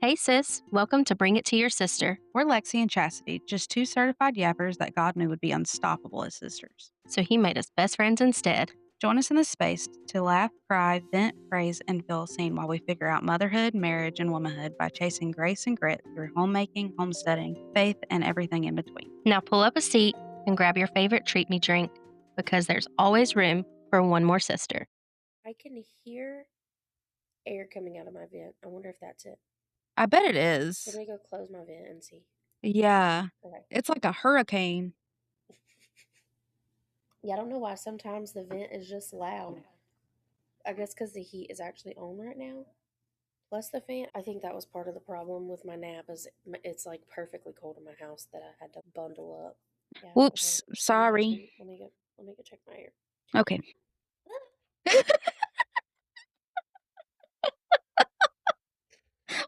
Hey sis, welcome to Bring It to Your Sister. We're Lexi and Chastity, just two certified yappers that God knew would be unstoppable as sisters. So he made us best friends instead. Join us in this space to laugh, cry, vent, praise, and feel seen while we figure out motherhood, marriage, and womanhood by chasing grace and grit through homemaking, homesteading, faith, and everything in between. Now pull up a seat and grab your favorite treat me drink because there's always room for one more sister. I can hear air coming out of my vent. I wonder if that's it. I bet it Let is. me go close my vent and see. Yeah. Okay. It's like a hurricane. Yeah, I don't know why sometimes the vent is just loud. I guess because the heat is actually on right now. Plus the fan. I think that was part of the problem with my nap is it's like perfectly cold in my house that I had to bundle up. Yeah. Whoops. Okay. Sorry. Let me go check my ear. Okay.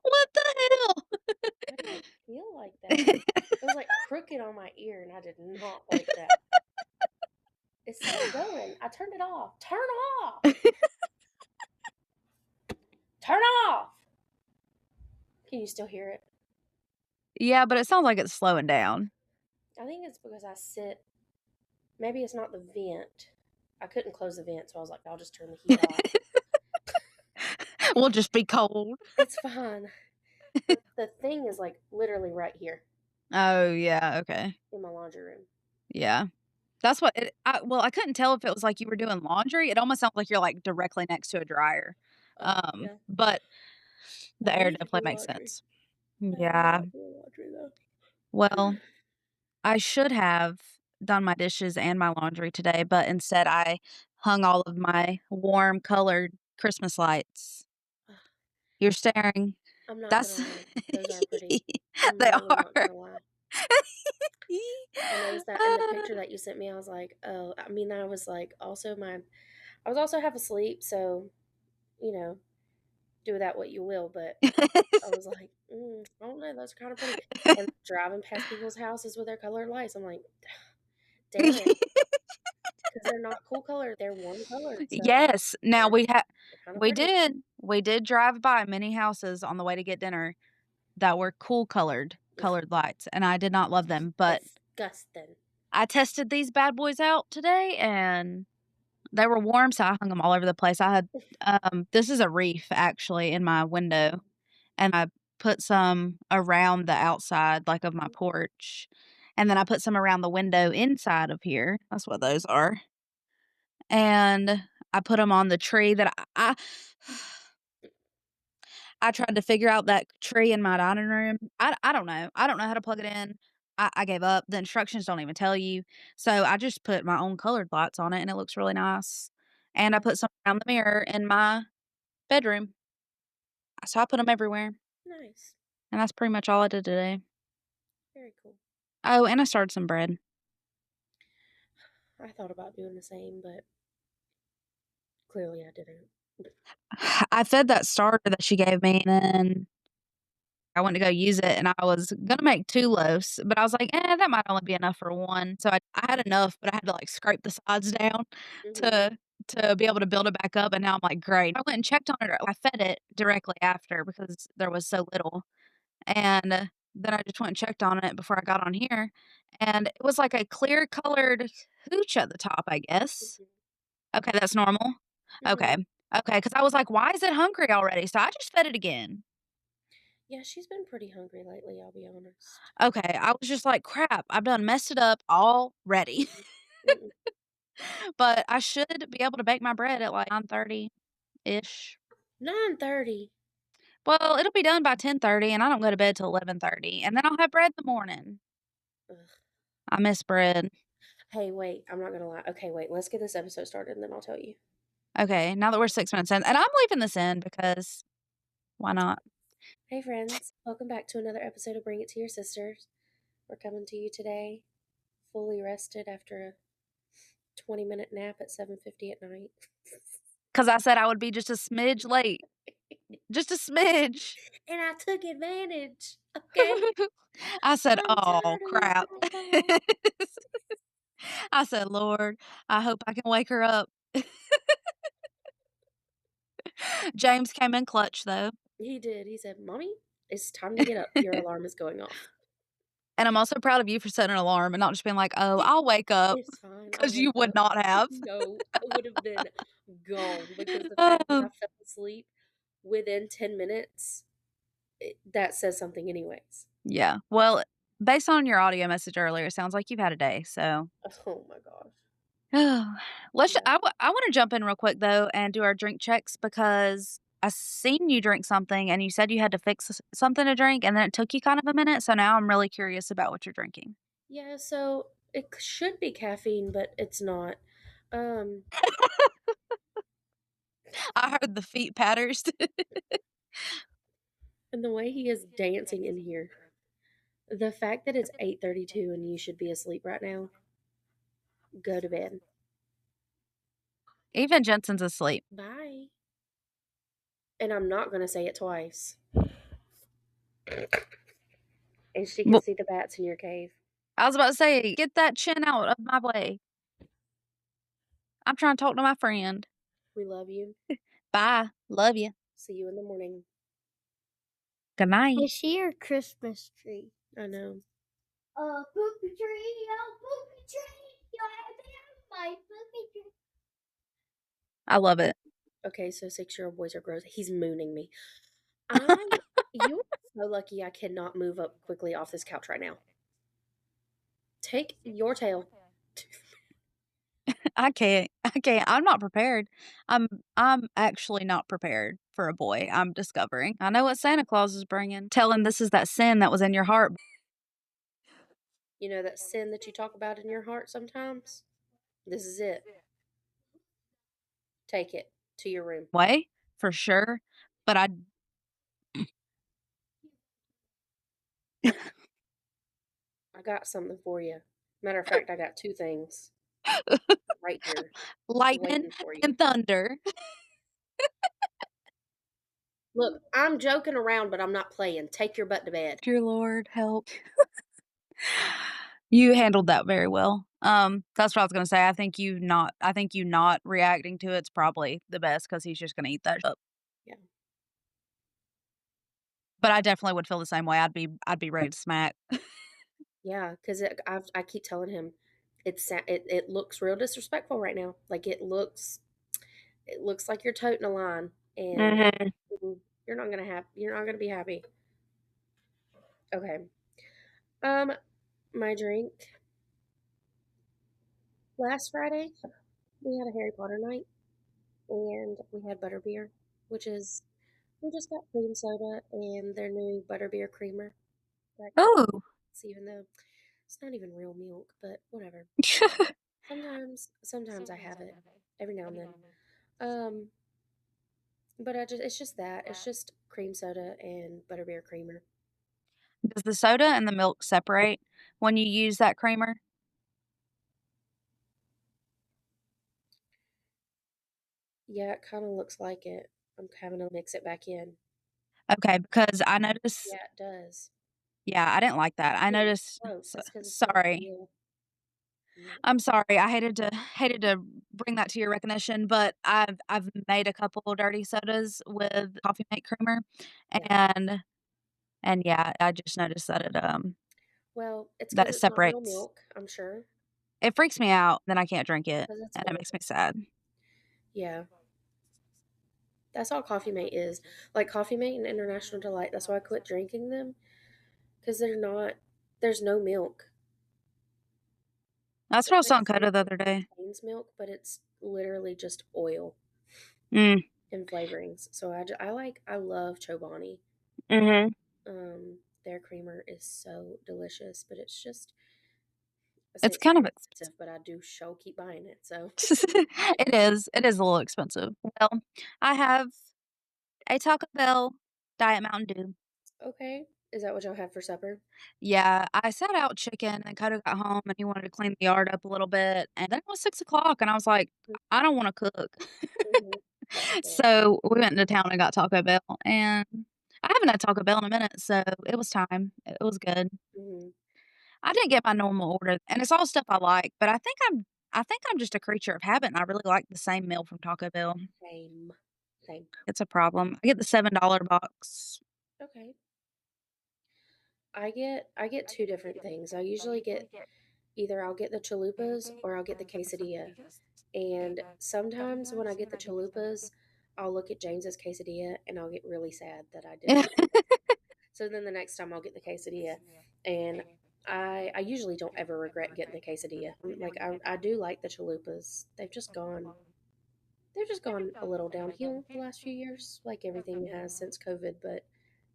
What the Why did it feel like that? hell? It was like crooked on my ear, and I did not like that. It's still going. I turned it off. Turn off. Turn off. Can you still hear it? Yeah, but it sounds like it's slowing down. I think it's because I sit. Maybe it's not the vent. I couldn't close the vent, so I was like, I'll just turn the heat off. We'll just be cold. It's fine. The thing is like literally right here Oh, yeah. Okay. in my laundry room. Yeah. That's what I couldn't tell if it was like you were doing laundry. It almost sounds like you're, like, directly next to a dryer. Oh, yeah. But the I air need to definitely do makes laundry. sense. I have Yeah. not doing laundry though. Well, I should have done my dishes and my laundry today, but instead I hung all of my warm colored Christmas lights. You're staring. I'm not That's gonna lie. Those are pretty. I'm They really not are. gonna lie. I noticed that in the picture that you sent me. I was like, oh, I mean, I was like, I was also half asleep, so you know, do with that what you will. But I was like, I don't know, those are kind of pretty. And driving past people's houses with their colored lights, I'm like, damn it, because they're not cool color, they're warm colored, so Yes. Now they're they're kind of we pretty. did drive by many houses on the way to get dinner that were cool Ugh, colored lights, and I did not love them, but disgusting. I tested these bad boys out today, and they were warm, so I hung them all over the place. I had this is a reef actually in my window, and I put some around the outside, like, of my porch, and then I put some around the window inside of here. That's what those are. And I put them on the tree that I tried to figure out that tree in my dining room. I don't know. I don't know how to plug it in. I gave up. The instructions don't even tell you. So I just put my own colored lights on it, and it looks really nice. And I put some around the mirror in my bedroom. So I put them everywhere, Nice. and that's pretty much all I did today. Very cool. Oh, and I started some bread. I thought about doing the same, but clearly I didn't. I fed that starter that she gave me, and then I went to go use it, and I was gonna make 2 loaves, but I was like, that might only be enough for 1." So I had enough, but I had to, like, scrape the sides down Mhm. to be able to build it back up, and now I'm like, "Great." I went and checked on it. I fed it directly after because there was so little, and then I just went and checked on it before I got on here, and it was like a clear colored hooch at the top, I guess. Mhm. Okay, that's normal? Mhm. Okay. Okay, because I was like, "Why is it hungry already?" So I just fed it again. Yeah, she's been pretty hungry lately, I'll be honest. Okay, I was just like, "Crap, I've done messed it up already." Mhm. Mm-mm. But I should be able to bake my bread at, like, 9:30-ish. 9:30. Well, it'll be done by 10:30, and I don't go to bed till 11:30, and then I'll have bread in the morning. Ugh. I miss bread. Hey, wait, I'm not gonna lie. Okay, wait, let's get this episode started and then I'll tell you. Okay, now that we're 6 minutes in, and I'm leaving this in because why not? Hey, friends, welcome back to another episode of Bring It to Your Sisters. We're coming to you today, fully rested after a 20-minute nap at 7:50 at night. Because I said I would be just a smidge late. Just a smidge. And I took advantage, okay? I said, I'm "Oh, tired of this crap." cycle. I said, "Lord, I hope I can wake her up." James came in clutch, though. He did. He said, Mommy? It's time to get up. Your alarm is going off. And I'm also proud of you for setting an alarm and not just being like, "Oh, I'll wake up," It's fine. I'll because you wake would up. not have. No, I would have been gone because the fact that I Oh, fell asleep within 10 minutes, that says something anyways. yeah. Well, based on your audio message earlier, it sounds like you've had a day, so Oh my gosh. let's Yeah. I wanna jump in real quick, though, and do our drink checks because I seen you drink something, and you said you had to fix something to drink, and then it took you kind of a minute, so now I'm really curious about what you're drinking. Yeah, so it should be caffeine, but it's not. Um, I heard the feet patters. and the way he is dancing in here, the fact that it's 8:32 and you should be asleep right now, go to bed. Even Jensen's asleep. Bye. And I'm not going to say it twice. And she can Well, see the bats in your cave. I was about to say, "Get that chin out of my way. I'm trying to talk to my friend. We love you. Bye. Love you. See you in the morning. Good night." I see your Christmas tree. I know. Poopy tree, oh poopy tree, you have my poopy tree. I love it. Okay, so 6-year-old boys are gross. He's mooning me. You are so lucky I cannot move up quickly off this couch right now. Take your tail. I can't. I can't. I'm not prepared. I'm I'm actually not prepared for a boy, I'm discovering. I know what Santa Claus is bringing. Tell him this is that sin that was in your heart. You know that sin that you talk about in your heart sometimes? This is it. Take it to your room. Way, for sure, but I I got something for you. Matter of fact, I got 2 things right here lightning waiting for you. and thunder. Look, I'm joking around, but I'm not playing. Take your butt to bed. Dear Lord, help. You handled that very well. That's what I was gonna say. I think you not reacting to it's probably the best because he's just gonna eat that up. Yeah. But I definitely would feel the same way. I'd be ready to smack. Yeah, because I keep telling him it looks real disrespectful right now. Like it looks like you're toting a line, and Mhm. you're not gonna be happy. Okay. Um, my drink last Friday we had a Harry Potter night, and we had butterbeer, which is we just got cream soda and their new butterbeer creamer. That Ooh. even though it's not even real milk, but whatever. Sometimes I have it every now and then. Um, but it's just that. It's just cream soda and butterbeer creamer. Does the soda and the milk separate when you use that creamer? Yeah, it kind of looks like it. I'm having to mix it back in. Okay, because I noticed Yeah, it does. yeah, I didn't like that. I Ew, noticed gross. That's because it's not sorry. real milk. I'm sorry. I hated to bring that to your recognition, but I've made a couple dirty sodas with coffee mate creamer, Yeah. and yeah, I just noticed Well, it's that because it it's not real separates. milk, I'm sure. It freaks me out, then I can't drink it, Because it's and it makes me horrible. sad. Yeah. That's all Coffee Mate is. Like Coffee Mate and International Delight. That's why I quit drinking them. Because there's no milk. That's It what I was might telling say Coda the that other it day. contains milk, but it's literally just oil Mm, and flavorings. So I love Chobani. mhm. Their creamer is so delicious, but it's just I say It's it's kind of very expensive. expensive, but I do show keep buying it. So It is a little expensive. Well, I have a Taco Bell Diet Mountain Dew. okay, is that what y'all had for supper? Yeah, I sat out chicken and Coda got home and he wanted to clean the yard up a little bit, and then it was 6 o'clock, and I was like, "I don't wanna cook." Mm-hmm. That's fair. So, we went into town and got Taco Bell, and I haven't had Taco Bell in a minute, so it was time. It was good. Mm-hmm. I didn't get my normal order, and it's all stuff I like, but I think I'm just a creature of habit, and I really like the same meal from Taco Bell. Same, same. It's a problem. I get the $7 box. Okay. I get two different things. I usually get either I'll get the chalupas or I'll get the quesadilla. And sometimes when I get the chalupas, I'll look at James's quesadilla and I'll get really sad that I didn't. So then the next time I'll get the quesadilla, and I usually don't ever regret getting the quesadilla. Like I do like the chalupas. They've just gone a little downhill the last few years, like everything has since COVID. But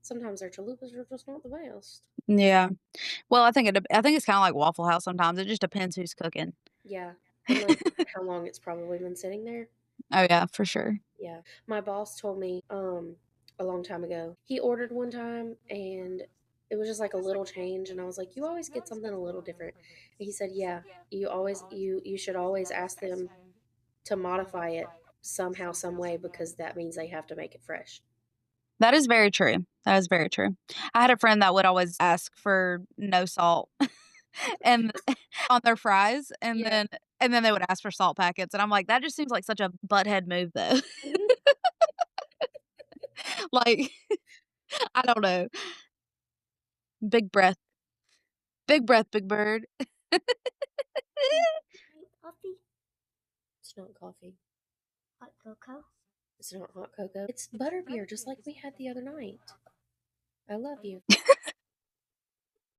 sometimes their chalupas are just not the best. Yeah. Well, I think it's kinda like Waffle House sometimes, it just depends who's cooking. Yeah, and like how long it's probably been sitting there. Oh, yeah, for sure. Yeah. My boss told me a long time ago. He ordered one time and it was just like a little change and I was like, "You always get something a little different." And he said, "Yeah, you should always ask them to modify it somehow some way because that means they have to make it fresh." That is very true. That is very true. I had a friend that would always ask for no salt and on their fries, Yeah. and then they would ask for salt packets, and I'm like, "That just seems like such a butthead move, though." Mhm. Like, I don't know. Big breath. Big breath, big bird. Coffee, It's not coffee. hot cocoa. It's not hot cocoa. It's butterbeer just like we had the other night. I love you.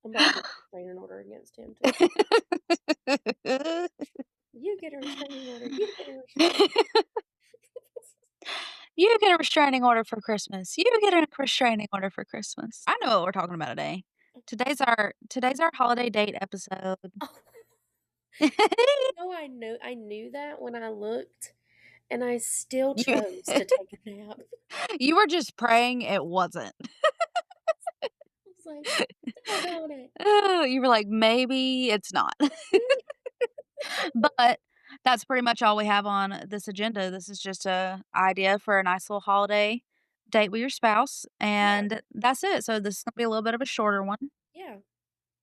I'm about to get a restraining order against him too. You get a restraining order. You get a restraining You get a restraining order for Christmas. You get a restraining order for Christmas. I know what we're talking about today. Today's our holiday date episode. Oh, I knew that when I looked, and I still You chose to take a nap. you were just praying it wasn't. I was like, "Doggone it." You were like, "Maybe it's not." But that's pretty much all we have on this agenda. This is just a idea for a nice little holiday date with your spouse, Yeah, and that's it. So this is gonna be a little bit of a shorter one. yeah.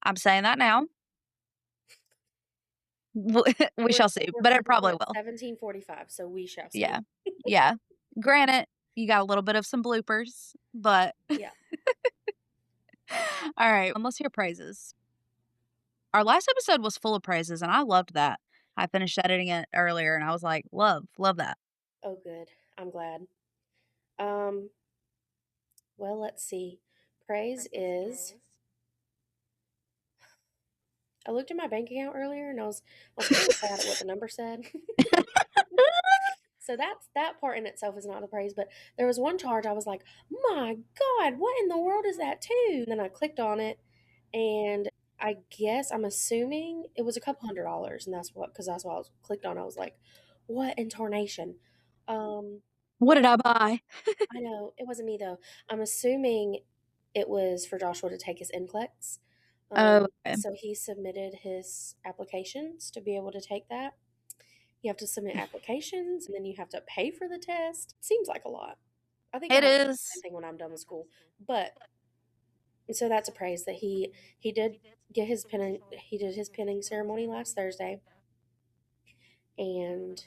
I'm saying that now. We We're shall see, we're but it currently probably at will. 17:45, so we shall see. Yeah. Yeah. Granted, you got a little bit of some bloopers, but Yeah. all right, let's hear praises. Our last episode was full of praises, and I loved that. I finished editing it earlier, and I was like, love that. Oh, good. I'm glad. Um, well, let's see. Praise is I looked at my bank account earlier and I was kind of sad at what the number said. So that part in itself is not a praise, but there was one charge I was like, "My God, what in the world is that too?" And then I clicked on it, and I guess I'm assuming it was a couple $100, and that's what I was clicked on. I was like, "What in tarnation?" What did I buy? I know it wasn't me though. I'm assuming it was for Joshua to take his NCLEX. Oh, okay. So he submitted his applications to be able to take that. You have to submit applications and then you have to pay for the test. Seems like a lot. I think I'm It gonna do the same is. thing when I'm done with school. But so that's a praise that he did get his pinning he did his pinning ceremony last Thursday and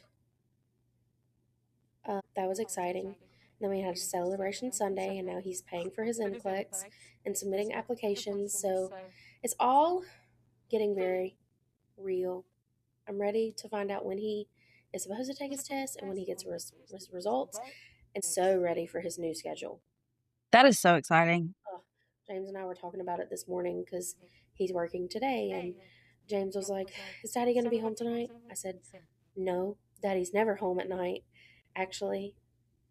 that was exciting. Then we had a celebration Sunday and now he's paying for his NCLEX and submitting applications. So it's all getting very real. I'm ready to find out when he is supposed to take his test and when he gets results, and so ready for his new schedule. That is so exciting. Oh, James and I were talking about it this morning because he's working today, and James was like, "Is Daddy going to be home tonight?" I said, "No, Daddy's never home at night. Actually,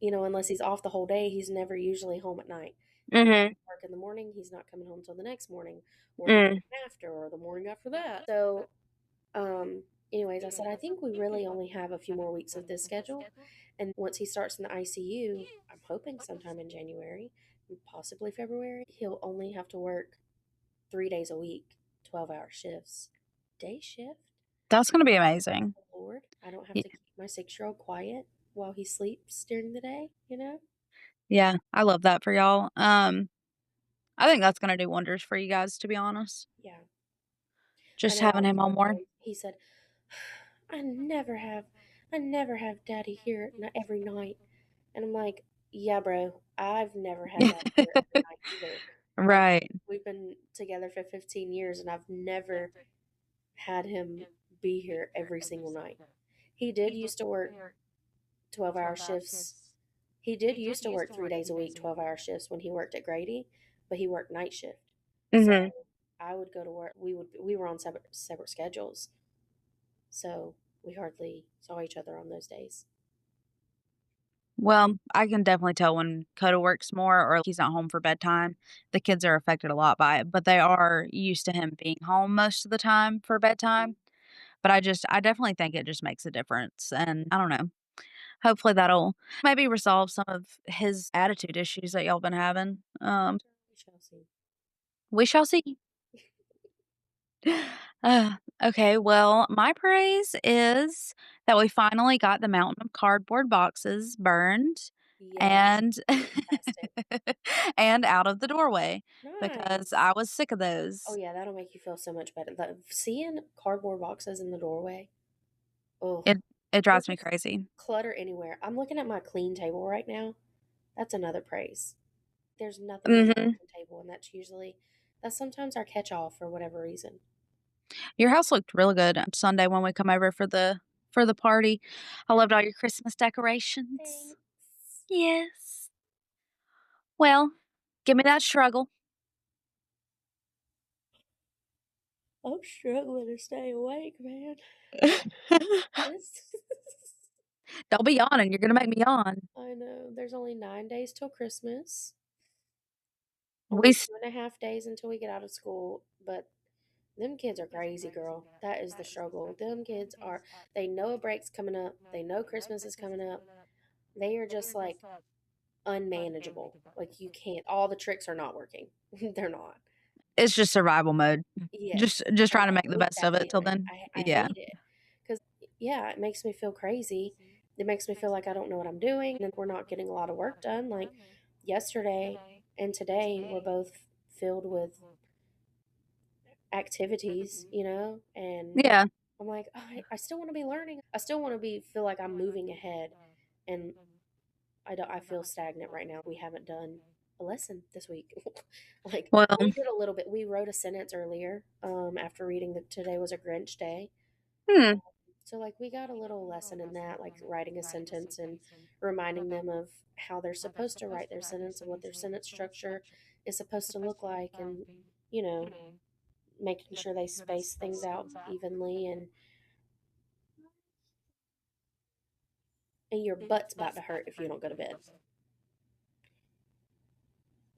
unless he's off the whole day, he's never usually home at night. If he Mhm. work in the morning, he's not coming home till the next morning, or the Mm. morning after, or the morning after that." So um, anyways, I said, I think we really only have a few more weeks of this schedule. And once he starts in the ICU, I'm hoping sometime in January, possibly February, he'll only have to work 3 days a week, 12-hour shifts. Day shift? That's gonna be amazing. Oh, Lord, I don't have Y to keep my 6-year-old quiet while he sleeps during the day? Yeah, I love that for y'all. I think that's gonna do wonders for you guys, to be honest. Yeah. I Just know having I him on told more. him, he said, I never have, I never have daddy here every night. And I'm like, yeah, bro, I've never had daddy here every night either. Like Right. we've been together for 15 years, and I've never had him be here every single night. He did used to work 12-hour shifts. He did used to work 3 days a week, 12-hour shifts when he worked at Grady, but he worked night shift. So Mhm. I would go to work. We were on separate schedules, so we hardly saw each other on those days. Well, I can definitely tell when Coda works more or he's not home for bedtime. The kids are affected a lot by it, but they are used to him being home most of the time for bedtime. But I definitely think it just makes a difference. And I don't know. Hopefully that'll maybe resolve some of his attitude issues that y'all been having. We shall see. We shall see. Okay, well, my praise is that we finally got the mountain of cardboard boxes burned Yes, and fantastic. and out of the doorway because Nice. I was sick of Oh those. yeah, that'll make you feel so much better. Seeing cardboard boxes in the doorway. Oh, It it there's drives me just crazy. clutter anywhere. I'm looking at my clean table right now. That's another praise. There's nothing on my Mhm. clean table, and that's sometimes our catch-all for whatever reason. Your house looked really good on Sunday when we come over for the party. I loved all your Christmas decorations. Thanks. Yes. Well, give me that struggle. I'm struggling to stay awake, man. This Don't be yawning, you're gonna make me yawn. I know. There's only 9 days till Christmas. We Only s 2.5 days until we get out of school. But them kids are crazy, girl. That is the struggle. Them kids are, they know a break's coming up. They know Christmas is coming up. They are just like unmanageable. Like you can't, all the tricks are not working. They're not. It's just survival mode. Yes, Just I trying to know. make the It's best that of it till feeling. then. I Yeah. hate it because, yeah, it makes me feel crazy. It makes me feel like I don't know what I'm doing, and we're not getting a lot of work done. Like yesterday and today were both filled with activities, and Yeah. I'm like, oh, I still want to be learning. I still want to feel like I'm moving ahead, and I don't. I feel stagnant right now. We haven't done a lesson this week. Like Well, we did a little bit. We wrote a sentence earlier. After reading that today was a Grinch day. hmm. So like we got a little lesson in that, like writing a sentence and reminding them of how they're supposed to write their sentence and what their sentence structure is supposed to look like, and you know, making sure they space things out evenly, and your butt's about to hurt if you don't go to bed.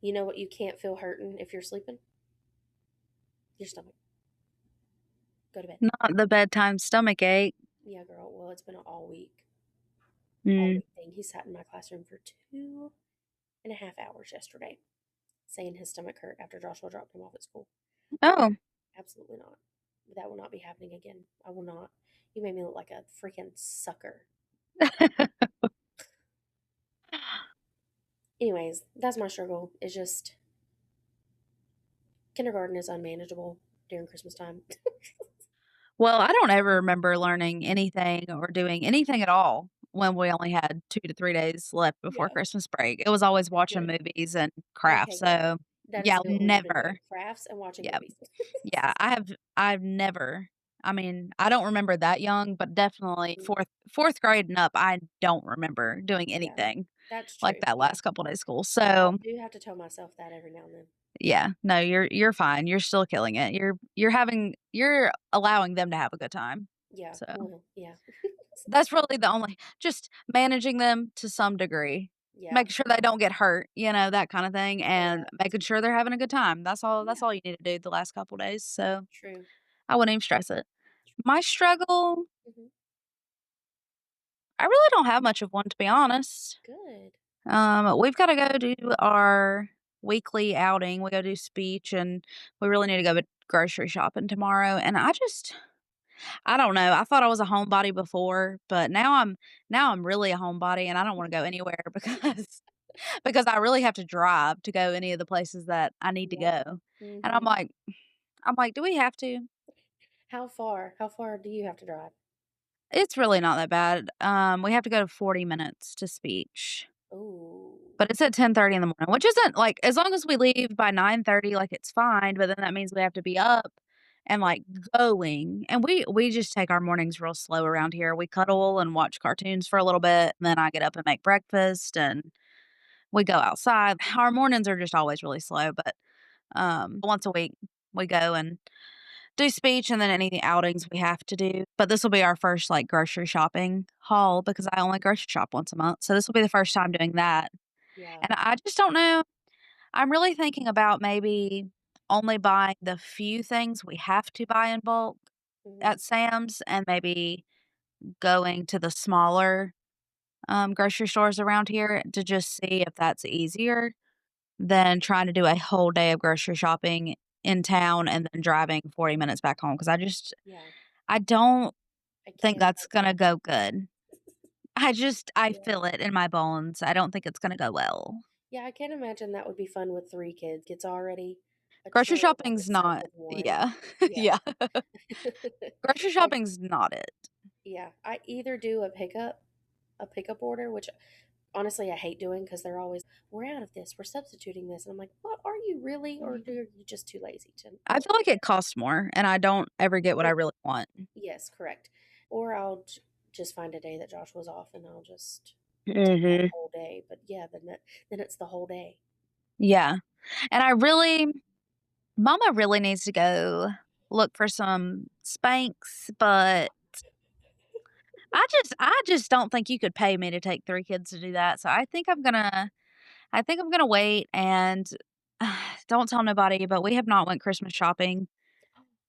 You know what you can't feel hurting if you're sleeping? Your stomach. Go to bed. Not the bedtime stomach ache. Yeah, girl. Well, it's been an all week. All Mm. week thing. He sat in my classroom for 2.5 hours yesterday, saying his stomach hurt after Joshua dropped him off at school. Oh. Absolutely not. That will not be happening again. I will not. You made me look like a freaking sucker. Anyways, that's my struggle. It's just kindergarten is unmanageable during Christmas time. Well, I don't ever remember learning anything or doing anything at all when we only had 2 to 3 days left before Yeah. Christmas break. It was always watching Good. movies and crafts, Okay, good. so, That is yeah, what we've been never. doing. Crafts and watching Yeah. movies. Yeah, I've never I mean, I don't remember that young, but definitely Mm, 4th grade and up, I don't remember doing yeah, anything that's like true. that Yeah. last couple days of school. I So, do have to tell myself that every now and then. yeah, no, you're fine. You're still killing it. You're allowing them to have a good time. Yeah. So, Well, yeah. that's really the only just managing them to some degree, Yeah. making sure they don't get hurt, that kinda thing, and Correct. making sure they're having a good time. That's Yeah. all you need to do the last couple days, so True. I wouldn't even stress it. My struggle, Hmm. I really don't have much of one, to be honest. Good. We've gotta go do our weekly outing. We go do speech, and we really need to go grocery shopping tomorrow, and I don't know. I thought I was a homebody before, but now I'm really a homebody, and I don't wanna go anywhere because I really have to drive to go any of the places that I need to Yeah. go, and Hmm. I'm like, "Do we have to?" How far? How far do you have to drive? It's really not that bad. We have to go 40 minutes to speech. Oh. But it's at 10:30 in the morning, which isn't like as long as we leave by 9:30, like, it's fine, but then that means we have to be up and, like, going, and we just take our mornings real slow around here. We cuddle and watch cartoons for a little bit, and then I get up and make breakfast, and we go outside. Our mornings are just always really slow, but, once a week, we go and do speech and then any outings we have to do. But this will be our first, like, grocery shopping haul because I only grocery shop once a month, so this will be the first time doing that. Yeah. And I just don't know. I'm really thinking about maybe only buying the few things we have to buy in bulk Mhm. at Sam's and maybe going to the smaller, grocery stores around here to just see if that's easier than trying to do a whole day of grocery shopping in town and then driving 40 minutes back home. Because Yeah. I don't I think can't that's imagine gonna that. go good. I Yeah. feel it in my bones. I don't think it's gonna go well. Yeah, I can't imagine that would be fun with 3 kids. It's already a Grocery chore by shopping's itself not with 1. yeah. Yeah. Yeah. Grocery Like, shopping's not it. yeah, I either do a pickup order, which honestly I hate doing because they're always, "We're out of this. We're substituting this." And I'm like, "What? Are you really? Or are you just too lazy to I feel like it costs more, and I don't ever get what I It really want. Yes, correct. Or I'll just find a day that Josh was off and I'll just take that Mhm. whole day. But yeah, then it's the whole day. Yeah, and Mama really needs to go look for some Spanx, but I just don't think you could pay me to take 3 kids to do that, so I think I'm gonna wait and don't tell nobody, but we have not went Christmas shopping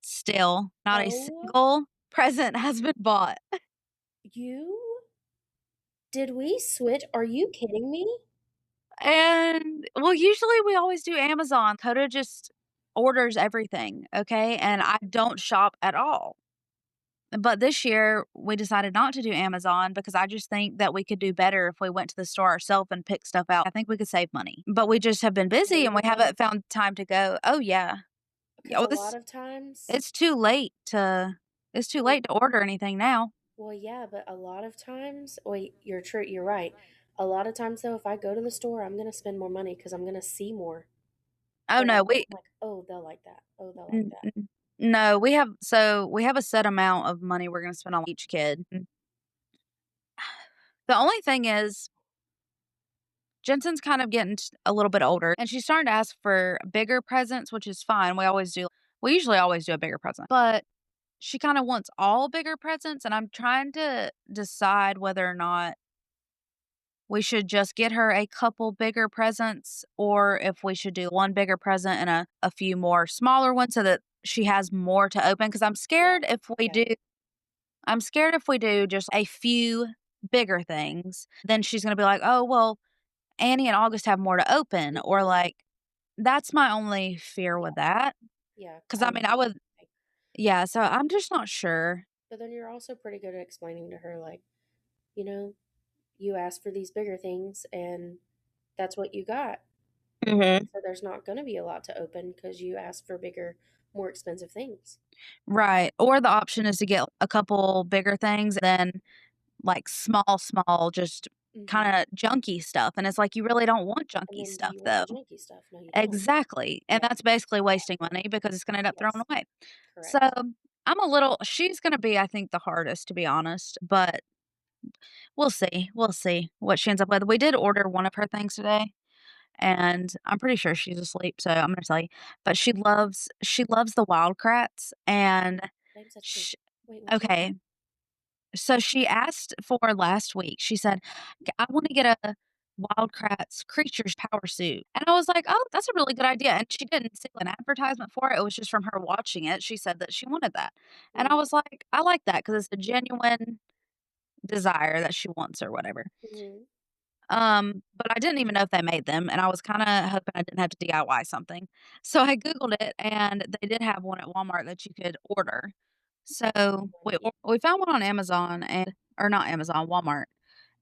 still. Not a Oh, single present has been bought. you? Did we switch? Are you kidding me? And well, usually we always do Amazon. Coda just orders everything, okay? And I don't shop at all. But this year we decided not to do Amazon because I just think that we could do better if we went to the store ourselves and picked stuff out. I think we could save money. But we just have been busy and we Really? haven't found time to go. Oh yeah. Because Oh, a lot this of times, it's too late to it's too well, late to order anything now. well, yeah, but a lot of times, wait, you're true, you're right. A lot of times, though, if I go to the store, I'm going to spend more money because I'm going to see more. Oh Or no, I'm we like, oh, they'll like that. Oh, they'll like n- that. n- no, we have a set amount of money we're going to spend on each kid. The only thing is Jensen's kind of getting a little bit older and she's starting to ask for bigger presents, which is fine. We usually always do a bigger present. But she kind of wants all bigger presents and I'm trying to decide whether or not we should just get her a couple bigger presents or if we should do one bigger present and a few more smaller ones so that she has more to open because Yeah, yeah. I'm scared if we do just a few bigger things, then she's going to be like, "Oh, well, Annie and August have more to open," or Mhm. like that's my only fear Yeah, with that. yeah. Because I I know mean, what you're saying. yeah, so I'm just not sure. But then you're also pretty good at explaining to her, like, you know, you asked for these bigger things and that's what you got. Mhm. So there's not going to be a lot to open because you asked for bigger, more expensive things. Right, or the option is to get a couple bigger things, then, like, small, just Hmm. kinda junky stuff, and it's like, you really don't want And junky then do stuff, you want though. the junky stuff? No, you don't. Exactly, and Yeah, that's basically wasting exactly. money because it's gonna end up thrown Yes, away. So, correct. she's gonna be, I think, the hardest, to be honest, but we'll see what she ends up with. We did order one of her things today, and I'm pretty sure she's asleep, so I'm gonna tell you, but she loves the Wild Kratts, and Name such thing. sh Wait, what's wrong? okay, so she asked for last week, she said, "I wanna get a Wild Kratts Creatures Power Suit," and I was like, "Oh, that's a really good idea," and she didn't see an advertisement for it, it was just from her watching it, she said that she wanted that, and I Mm-hmm. was like, "I like that because it's a genuine desire that she wants or whatever." Mm-hmm. But I didn't even know if they made them, and I was kinda hoping I didn't have to DIY something. So I Googled it, and they did have one at Walmart that you could order. So we found one on Amazon and or not Amazon, Walmart,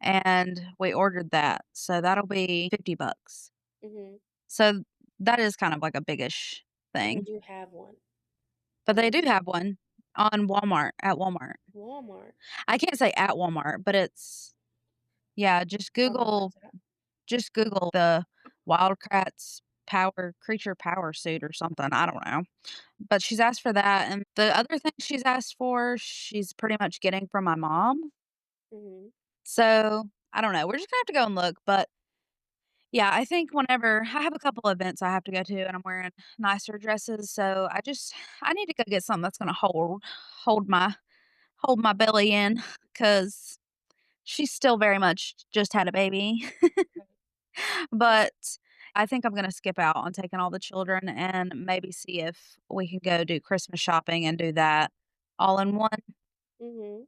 and we ordered that. So that'll be 50 bucks. Mm-hmm. So that is kind of like a biggish And they thing. do have one. But they Where? do have one on Walmart at Walmart. Walmart. I can't say at Walmart, but it's yeah, just On Google Walmart's app. just Google the Wildcats creature power suit or something. I don't know. But she's asked for that. And the other thing she's asked for, she's pretty much getting from my mom. Mhm. So I don't know. We're just gonna have to go and look. But yeah, I think whenever I have a couple events I have to go to and I'm wearing nicer dresses. So I need to go get something that's gonna hold my hold my belly in because she's still very much just had a baby. But I think I'm gonna skip out on taking all the children and maybe see if we can go do Christmas shopping and do that all in one, Mhm.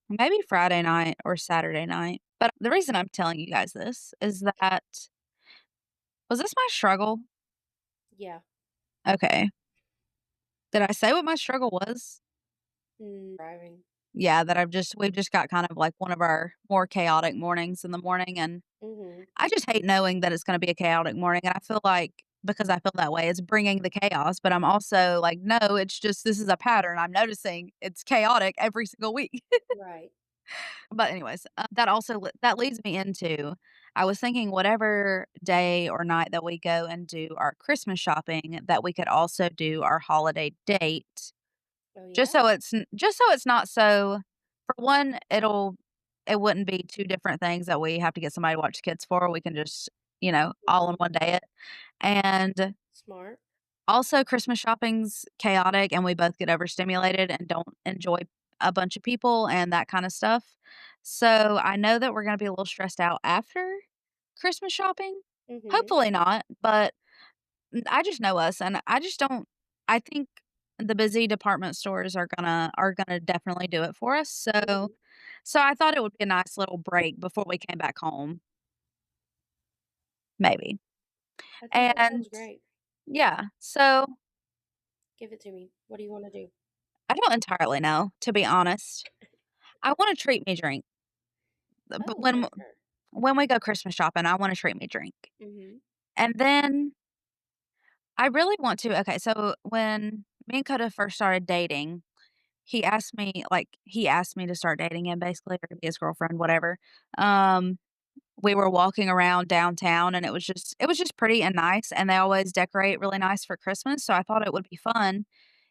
maybe Friday night or Saturday night. But the reason I'm telling you guys this is that was this my struggle? Yeah. Okay. Did I say what my struggle was? Driving. Yeah, that we've just got kind of like one of our more chaotic mornings in the morning, and Mhm. I just hate knowing that it's gonna be a chaotic morning, and I feel like because I feel that way, it's bringing the chaos, but I'm also like, "No, it's just this is a pattern I'm noticing. It's chaotic every single week." Right. But anyways, that leads me into I was thinking whatever day or night that we go and do our Christmas shopping, that we could also do our holiday date. Oh Just yeah. so just so it's not so for one, it wouldn't be 2 different things that we have to get somebody to watch kids for. We can just, all in Mhm. one day it. And Smart. also Christmas shopping's chaotic and we both get overstimulated and don't enjoy a bunch of people and that kind of stuff. So I know that we're gonna be a little stressed out after Christmas shopping. Mhm. Hopefully not, but I just know us, and I just don't I think the busy department stores are gonna definitely do it for us, Mhm. so I thought it would be a nice little break before we came back home, maybe. I think that And sounds great. yeah, so Give it to me. What do you want to do? I don't entirely know, to be honest. I want a treat me drink, but Oh, for sure. when we go Christmas shopping, I want a treat me drink. Mhm. And then I really want to okay, so when me and Coda first started dating, he asked me to start dating him basically or to be his girlfriend, whatever. Um, we were walking around downtown and it was just pretty and nice, and they always decorate really nice for Christmas, so I thought it would be fun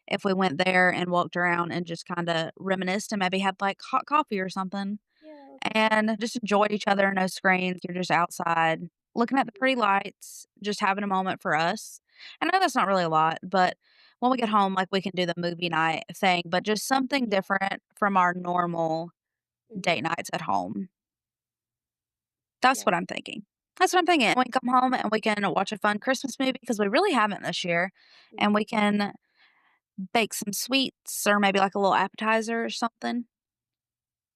if we went there and walked around and just kinda reminisced and maybe had, like, hot coffee or something Yeah, that would be fun. and just enjoyed each other, no screens, you're just outside looking at the Mhm. pretty lights, just having a moment for us. I know that's not really a lot, but when we get home, like, we can do the movie night thing, but just something Yeah. different from our normal Mhm. date nights at home. That's Yeah. what I'm thinking. That's what I'm thinking. We can come home and we can watch a fun Christmas movie because we really haven't this year, and we Mhm. can bake some sweets or maybe, like, a little appetizer or something,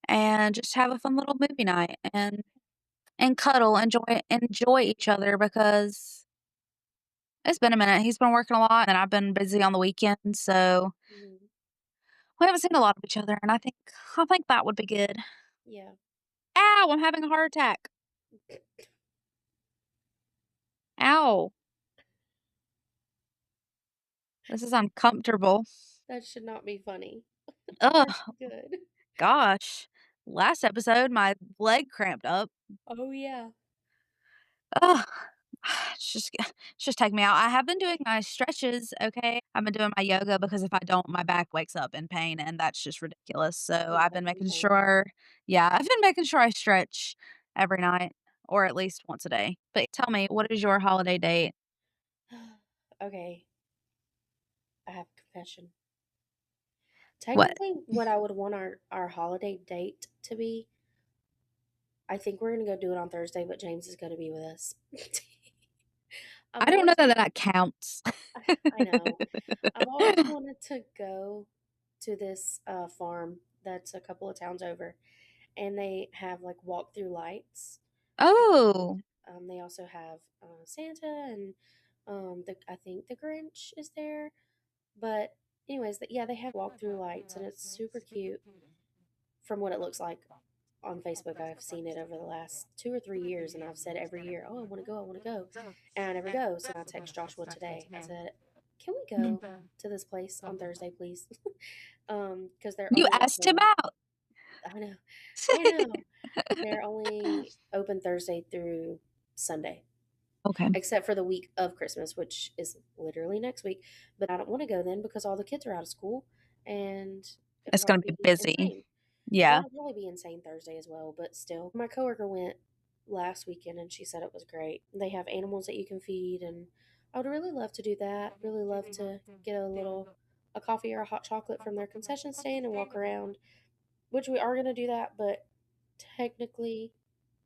and just have a fun little movie night and cuddle, enjoy each other because it's been a minute. He's been working a lot, and I've been busy on the weekends, so Mhm. we haven't seen a lot of each other, and I think that would be good. Yeah. Ow, I'm having a heart attack. Ow, this is uncomfortable. That should not be funny. That's Ugh, good. gosh. Last episode, my leg cramped up. Oh yeah. Ugh. It's just taking me out. I have been doing my stretches, okay? I've been doing my yoga because if I don't, my back wakes up in pain, and that's just ridiculous. So Yeah, I've been that's making insane. sure, yeah, I've been making sure I stretch every night or at least once a day. But tell me, what is your holiday date? Okay, I have a confession. What? Technically, what I would want our holiday date to be, I think we're gonna go do it on Thursday, but James is gonna be with us. I've I don't know always that that counts. I know. I've always wanted to go to this farm that's a couple of towns over, and they have like walk through lights, and Oh, they also have Santa and I think the Grinch is there. But anyways, yeah, they have walk through lights, and it's super cute from what it looks like on Facebook. I've seen it over the last 2 or 3 years, and I've said every year, "Oh, I want to go, I want to go," and I never go. So I text Joshua today. I said, "Can we go to this place on Thursday, please?" Because they're you only asked him open. out. I know, I know. They're only open Thursday through. Sunday, Okay. except for the week of Christmas, which is literally next week. But I don't want to go then because all the kids are out of school and it'll It's gonna probably be be busy. insane. Well, Yeah. it'll probably be insane Thursday as well, but still. My coworker went last weekend and she said it was great. They have animals that you can feed, and I would really love to do that. Really love to get a coffee or a hot chocolate from their concession stand and walk around, which we are going to do that, but technically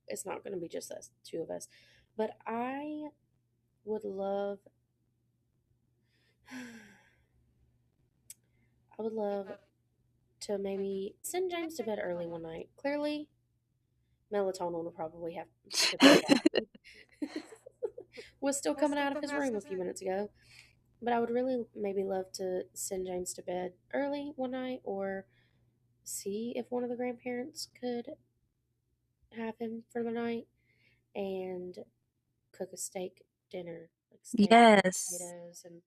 it's not going to be just us, two of us. But I would love I would love to maybe send James to bed early one night. Clearly, melatonin will probably have to be that. Was still coming out of his room a few minutes ago. But I would really maybe love to send James to bed early one night or see if one of the grandparents could have him for the night and cook a steak dinner, like steak, Yes. potatoes, and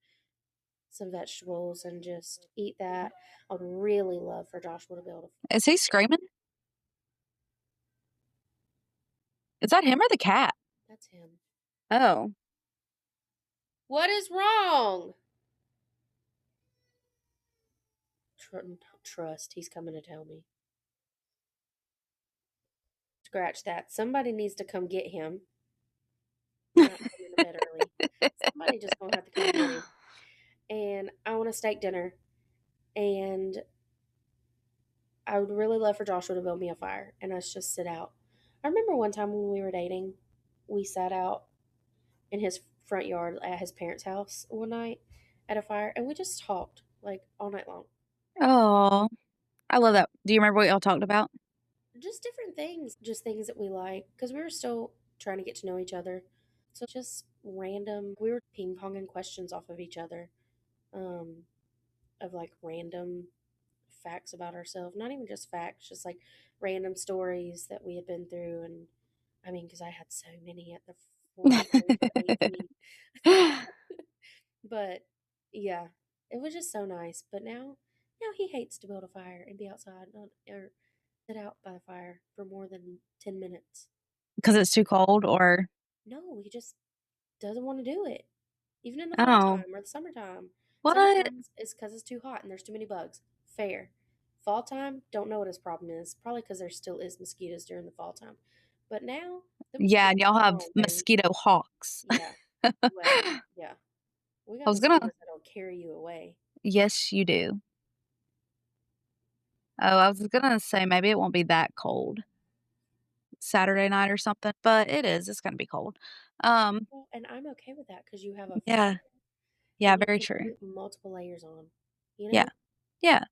some vegetables, and just eat that. I would really love for Joshua to be able to. Is he screaming? Is that him or the cat? That's him. Oh. What is wrong? Trust. He's coming to tell me. Scratch that. Somebody needs to come get him. Not coming to bed early. Somebody just gonna have to come get him. And I want a steak dinner. And I would really love for Joshua to build me a fire and us just sit out. I remember one time when we were dating, we sat out in his front yard at his parents' house one night at a fire, and we just talked like all night long. Oh, I love that. Do you remember what y'all talked about? Just different things, just things that we like, because we were still trying to get to know each other. So just random, we were ping ponging questions off of each other, um, of like random facts about ourselves. Not even just facts, just like random stories that we had been through. And I mean, because I had so many at the point when we were 18. But yeah, it was just so nice. But now he hates to build a fire and be outside or sit out by the fire for more than 10 minutes. Because it's too cold or No, he just doesn't want to do it. Even in the fall oh. time or the summertime. What? Summertime is because it's too hot and there's too many bugs. Fair. Fall time, don't know what his problem is. Probably because there still is mosquitoes during the fall time. But now, the Yeah, mosquitoes and y'all are have gone, baby. mosquito hawks. Yeah. Well, yeah. We I got was gonna mosquitoes that'll carry you away. yes, you do. Oh, I was gonna say maybe it won't be that cold Saturday night or something, but it is. It's gonna be cold. Um, Well, and I'm okay with that because you have a fire yeah. Yeah, and you very can true. put multiple layers on. You Yeah. know? Yeah.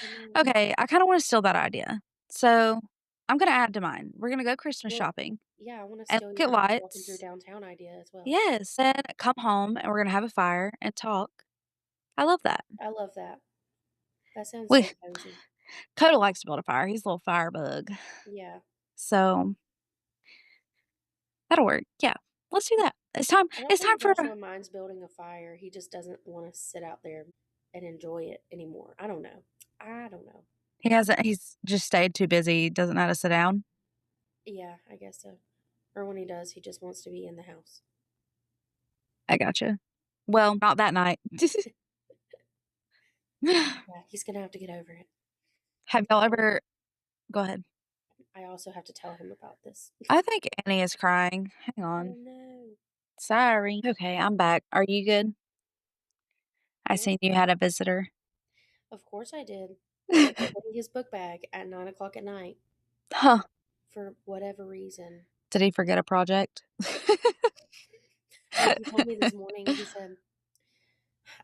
And then, Okay, I kinda wanna steal that idea. So, I'm gonna add to mine. We're gonna go Christmas well, shopping yeah, I want to and steal look at your walking through lights. downtown idea as well. Yes, then come home and we're gonna have a fire and talk. I love that. I love that. That sounds We so cozy. Coda likes to build a fire. He's a little firebug. Yeah. So, that'll work. Yeah. Let's do that. I don't It's time think for Joshua minds building a fire. He just doesn't want to sit out there and enjoy it anymore. I don't know. I don't know. he's just stayed too busy, doesn't know how to sit down. Yeah, I guess so. Or when he does, he just wants to be in the house. I gotcha. Well, not that night. Yeah, he's going to have to get over it. Have y'all ever go ahead. I also have to tell him about this. I think Annie is crying. Hang Oh on. no. Sorry. Okay, I'm back. Are you good? I Yeah, seen you had a visitor. of course I did. He was opening his book bag at 9 o'clock at night Huh. for whatever reason. Did he forget a project? No, he told me this morning, he said,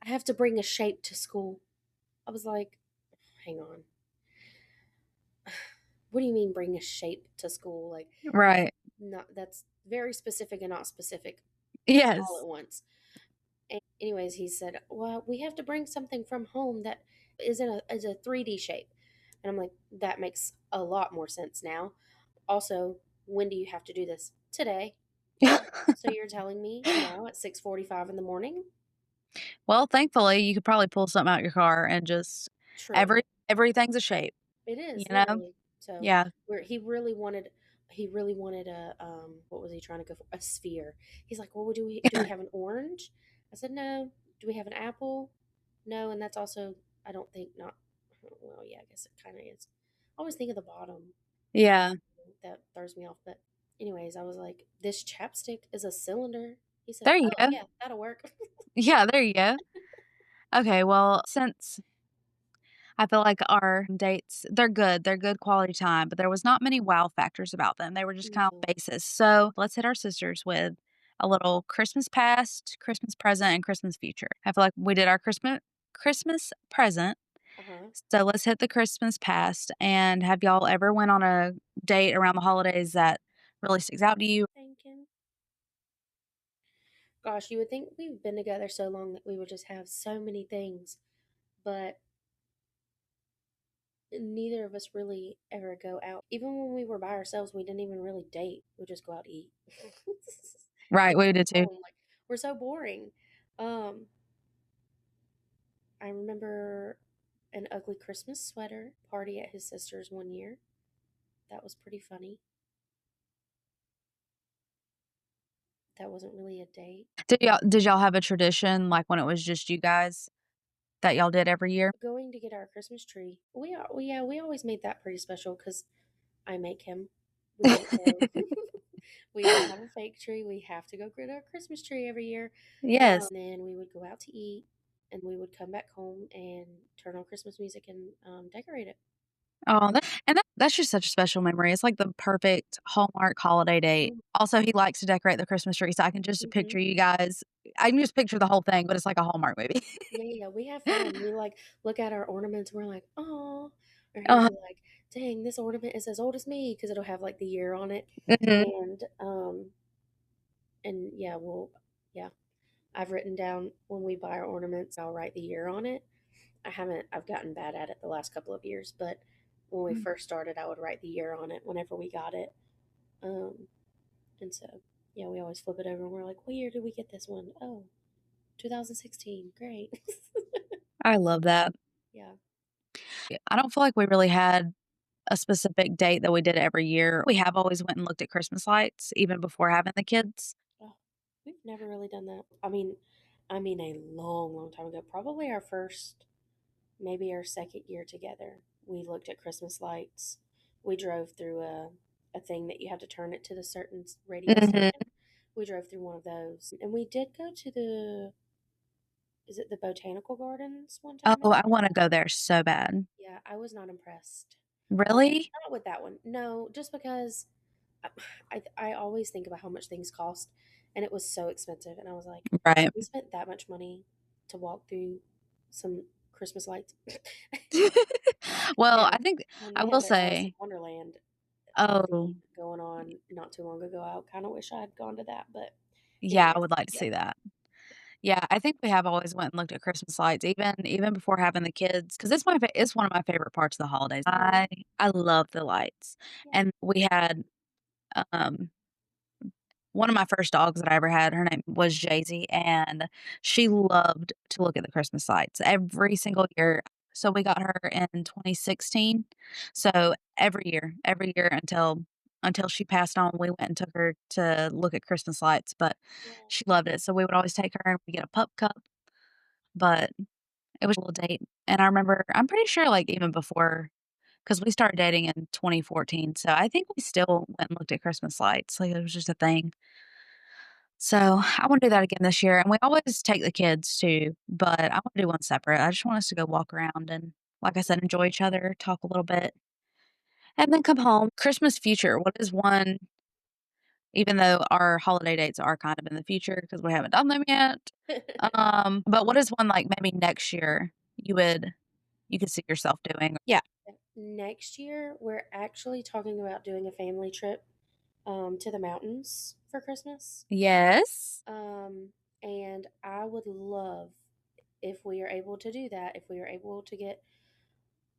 I have to bring a shape to school. I was like, hang on. What do you mean bring a shape to school? Like, Right. not that's very specific and not specific all Yes. at once. And anyways, he said, well, we have to bring something from home that is a 3D shape. And I'm like, that makes a lot more sense now. Also, when do you have to do this? Today. So you're telling me now at 6:45 in the morning? Well, thankfully, you could probably pull something out your car and just True. everything's a shape, It you is know? literally. So Yeah. where he really wanted he really wanted a what was he trying to go for? A sphere. He's like, well, do we have an orange? I said no. Do we have an apple? No, and that's also I don't think not. Well, yeah, I guess it kind of is. I always think of the bottom. Yeah. That throws me off. But anyways, I was like, this chapstick is a cylinder. He said, There you oh go. yeah, that'll work. Yeah, there you go. Okay, well, since I feel like our dates, they're good quality time, but there was not many wow factors about them. They were just kind of No. basis. So let's hit our sisters with a little Christmas past, Christmas present, and Christmas future. I feel like we did our Christmas present. Uh huh. So let's hit the Christmas past. And have y'all ever went on a date around the holidays that really sticks out to you? Thinking. Gosh, you would think we've been together so long that we would just have so many things, but neither of us really ever go out. Even when we were by ourselves, we didn't even really date. We just go out to eat. Right, And we come did too. home. Like we're so boring. Um, I remember an ugly Christmas sweater party at his sister's one year. That was pretty funny. That wasn't really a date. Did y'all have a tradition like when it was just you guys that y'all did every year? Going to get our Christmas tree. Yeah, we always made that pretty special because I make him. We don't go. We don't have a fake tree. We have to go get our Christmas tree every year. Yes. Then we would go out to eat, and we would come back home and turn on Christmas music and decorate it. Oh, that's just such a special memory. It's like the perfect Hallmark holiday date. Also, he likes to decorate the Christmas tree, so I can just Mm-hmm. picture you guys. I can just picture the whole thing, but it's like a Hallmark movie. Yeah, we have fun. We like look at our ornaments. And we're like, oh, or he'll Uh, be like, dang, this ornament is as old as me because it'll have like the year on it, mhm. and yeah, yeah. I've written down when we buy our ornaments, I'll write the year on it. I've gotten bad at it the last couple of years, but when we first started, I would write the year on it whenever we got it. Um, and so, yeah, we always flip it over and we're like, what year did we get this one? Oh, 2016. Great. I love that. Yeah. I don't feel like we really had a specific date that we did every year. We have always went and looked at Christmas lights even before having the kids. Oh, we've never really done that. I mean, a long, long time ago. Probably our first, maybe our second year together. We looked at Christmas lights. We drove through a thing that you have to turn it to the certain radio Mhm. station. We drove through one of those, and we did go to the is it the botanical gardens one time Oh, and I did wanna that? go there so bad. Yeah, I was not impressed. Really? Not with that one. No, just because I, I always think about how much things cost, and it was so expensive, and I was like, Right. we spent that much money to walk through some Christmas lights. Well, And I think when I we will had their Alice in say Wonderland oh, theme going on not too long ago, I kind of wish I had gone to that. But yeah, I anyways, would like to yeah. see that. Yeah, I think we have always went and looked at Christmas lights even before having the kids, 'cause it's one of my favorite parts of the holidays. Hmm. I love the lights, Yeah. and we had, um one of my first dogs that I ever had, her name was Jayzee, and she loved to look at the Christmas lights every single year. So we got her in 2016. So every year until she passed on, we went and took her to look at Christmas lights, but Yeah. she loved it. So we would always take her and we get a pup cup, but it was a little date. And I remember, I'm pretty sure like even before, because we started dating in 2014. So I think we still went and looked at Christmas lights. Like it was just a thing. So, I wanna do that again this year, and we always take the kids too, but I wanna do one separate. I just want us to go walk around and, like I said, enjoy each other, talk a little bit, and then come home. Christmas future, what is one even though our holiday dates are kind of in the future because we haven't done them yet, but what is one, like, maybe next year you could see yourself doing? Yeah. Next year, we're actually talking about doing a family trip to the mountains for Christmas. Yes. Um, and I would love if we are able to do that, if we are able to get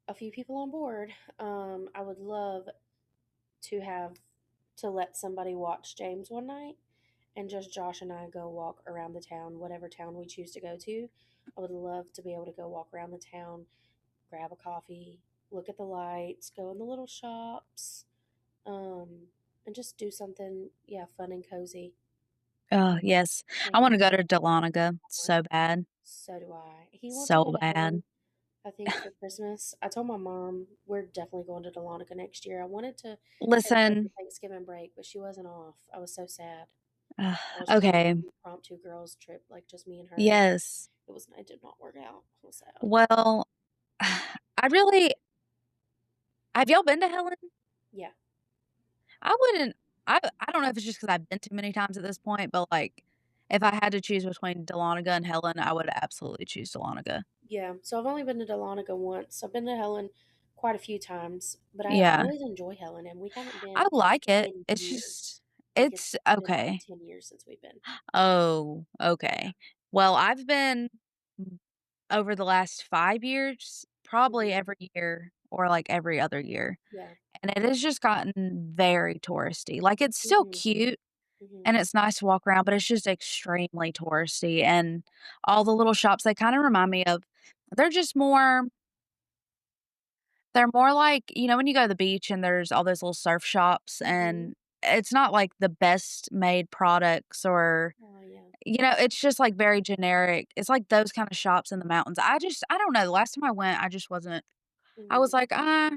a few people on board, I would love to have to let somebody watch James one night and just Josh and I go walk around the town, whatever town we choose to go to. I would love to be able to go walk around the town, grab a coffee, look at the lights, go in the little shops. Um, and just do something, yeah, fun and cozy. Oh, yes. I Maybe wanna go go to to Dahlonega the store. so bad. So do I. He wants to So go to bad. Helen, I think, for Christmas. I told my mom we're definitely going to Dahlonega next year. I wanted to take her for Listen, Thanksgiving break, but she wasn't off. I was so sad. I was trying to do okay. an impromptu girls trip, like just me and her, and Yes. it did not work out. I was sad. Well, I really have y'all been to Helen? Yeah, I wouldn't I don't know if it's just because 'cause I've been too many times at this point, but, like, if I had to choose between Dahlonega and Helen, I would absolutely choose Dahlonega. yeah. So I've only been to Dahlonega once. I've been to Helen quite a few times, but I Yeah. always enjoy Helen, and we haven't I been like it. in It's years. just Like it's it's been like okay. 10 years since we've been. Oh, Yeah. okay. Well, I've been over the last 5 years, probably Hmm. every year or, like, every other year, Yeah. and it has just gotten very touristy. Like, it's still Hmm. cute Hmm. and it's nice to walk around, but it's just extremely touristy, and all the little shops, they kinda remind me of they're just more they're more like, when you go to the beach and there's all those little surf shops, Hmm. and it's not like the best made products or Oh yeah. it's just, like, very generic. It's like those kinda shops in the mountains. I don't know, the last time I went, I just wasn't Hmm. I was like, "I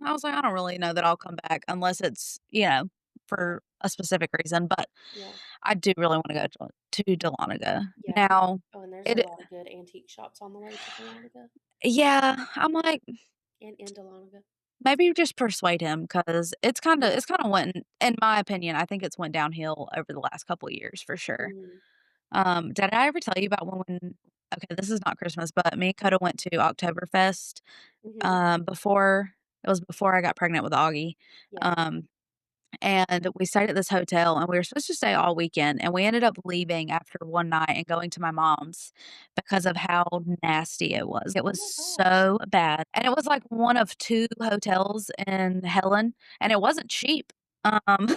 don't really know that I'll come back unless it's, Yeah. for a specific reason," but Yeah. I do really wanna go to Dahlonega. Yeah. Now, Oh, and there's a it lot of good antique shops on the way to Dahlonega yeah, I'm like, and in Dahlonega. maybe just persuade him because it's kinda went in my opinion, I think it's went downhill over the last couple of years for sure. Hmm. Did I ever tell you about when okay, this is not Christmas, but me and Coda went to Oktoberfest, Hmm. before it was before I got pregnant with Augie, Yeah. um, and we stayed at this hotel, and we were supposed to stay all weekend, and we ended up leaving after one night and going to my mom's because of how nasty it was. It Oh was my gosh. so bad, and it was, like, one of 2 hotels in Helen, and it wasn't cheap. Um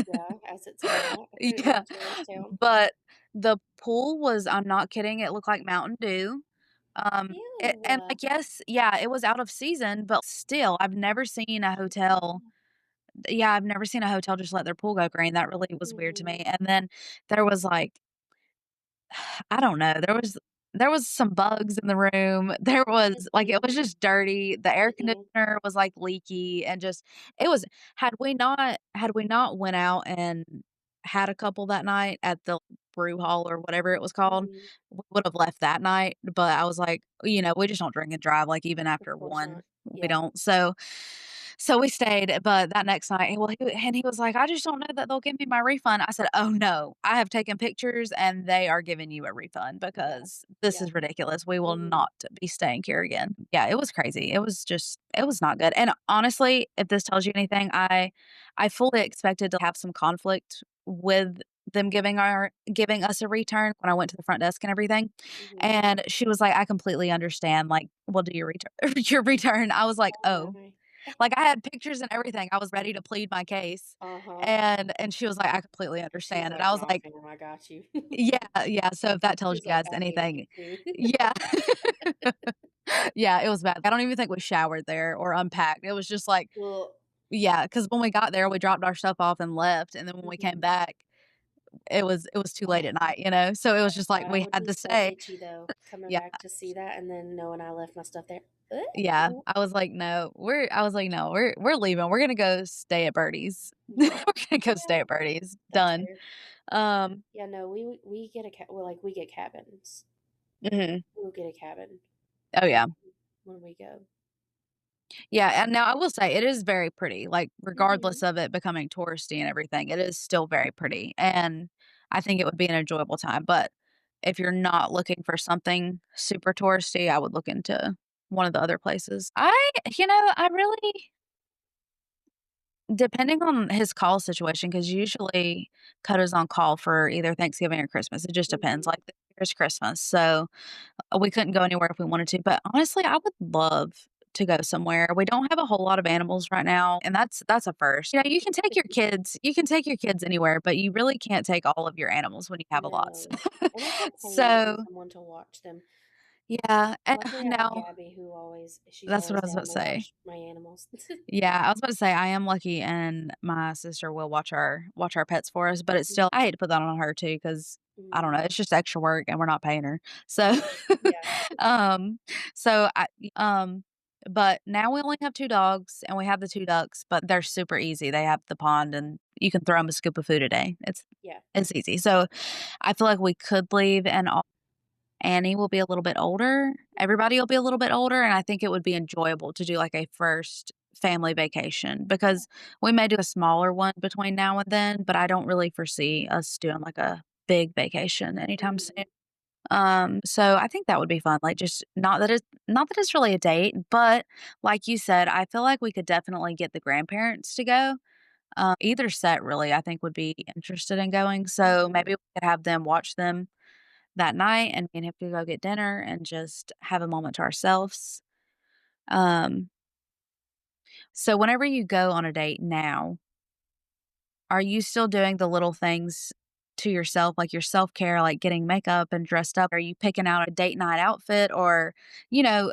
Yeah, as it's not in Yeah, a tourist town. but the pool was I'm not kidding, it looked like Mountain Dew. Ew. And I guess yeah, it was out of season, but still, I've never seen a hotel yeah, I've never seen a hotel just let their pool go green, that really was weird to Hmm. me, and then there was, like I don't know, there was some bugs in the room, there was like, it was Mm-mm. just dirty, the air Mm-mm. conditioner was, like, leaky, and just it was had we not went out and had a couple that night at the brew hall or whatever it was called, Hmm. we would've left that night, but I was like, we just don't drink and drive, like, even Of after course 1, not. we Yeah. don't, so we stayed, but that next night well, he was like, "I just don't know that they'll give me my refund." I said, "Oh, no. I have taken pictures, and they are giving you a refund Yeah. because this Yeah. is ridiculous. We will Hmm. not be staying here again." Yeah, it was crazy. It was not good, and honestly, if this tells you anything, I fully expected to have some conflict with them giving us a return when I went to the front desk and everything, Hmm. and she was like, "I completely understand, like, we'll do your return your return." I was like, Oh "Oh." my. Like, I had pictures and everything, I was ready to plead my case, Uh-huh. and she was like, "I completely She was understand," and like, I was "Nah, like, fam, I got you." "Yeah, yeah," so if that She tells was you like, guys "I handled anything it too." yeah. Yeah, it was bad. I don't even think we showered there or unpacked, it was just like Well, yeah, because when we got there, we dropped our stuff off and left, and then when we came mhm. back, it was too late Oh, at night, so it was just like God, I we would had be to so stay. itchy though, coming Yeah, back to see that and then knowing I left my stuff there. yeah, Ew. I was like, "No, we're leaving, we're gonna go stay at Birdie's. We're Yeah. gonna go Yeah, stay at Birdie's, that's done." fair. Um Yeah, no, we get a well, like we get cabins. Mhm. We'll get a cabin Oh, yeah. when we go. Yeah, and now I will say it is very pretty, like, Hmm. regardless of it becoming touristy and everything, it is still very pretty, and I think it would be an enjoyable time, but if you're not looking for something super touristy, I would look into one of the other places. I really depending on his call situation, because usually Coda's on call for either Thanksgiving or Christmas, it just depends, Hmm. like, this year's Christmas, so we couldn't go anywhere if we wanted to, but honestly, I would love to go somewhere. We don't have a whole lot of animals right now, and that's a first. You can take your kids anywhere, but you really can't take all of your animals when you have a lot. No. And it's a pain getting So, someone to watch them. Yeah, and Luckily, I have now Gabby who she's that's what always I was about down to to say. watch my animals. Yeah, I was about to say I am lucky and my sister will watch our pets for us, but it's still I hate to put that on her too because I Mhm. don't know, it's just extra work and we're not paying her. So, Yeah. um, so I um, but now we only have 2 dogs and we have the 2 ducks, but they're super easy. They have the pond and you can throw them a scoop of food a day. Yeah. It's easy. So, I feel like we could leave and Annie will be a little bit older, everybody will be a little bit older, and I think it would be enjoyable to do, like, a first family vacation because we may do a smaller one between now and then, but I don't really foresee us doing, like, a big vacation anytime Mhm. soon. So I think that would be fun, like, just not that it's really a date, but like you said, I feel like we could definitely get the grandparents to go. Either set really, I think, would be interested in going, so Mhm. maybe we could have them watch them that night and me and him could go get dinner and just have a moment to ourselves. Um, so whenever you go on a date now, are you still doing the little things to yourself, like your self-care, like getting makeup and dressed up? Are you picking out a date night outfit or, you know,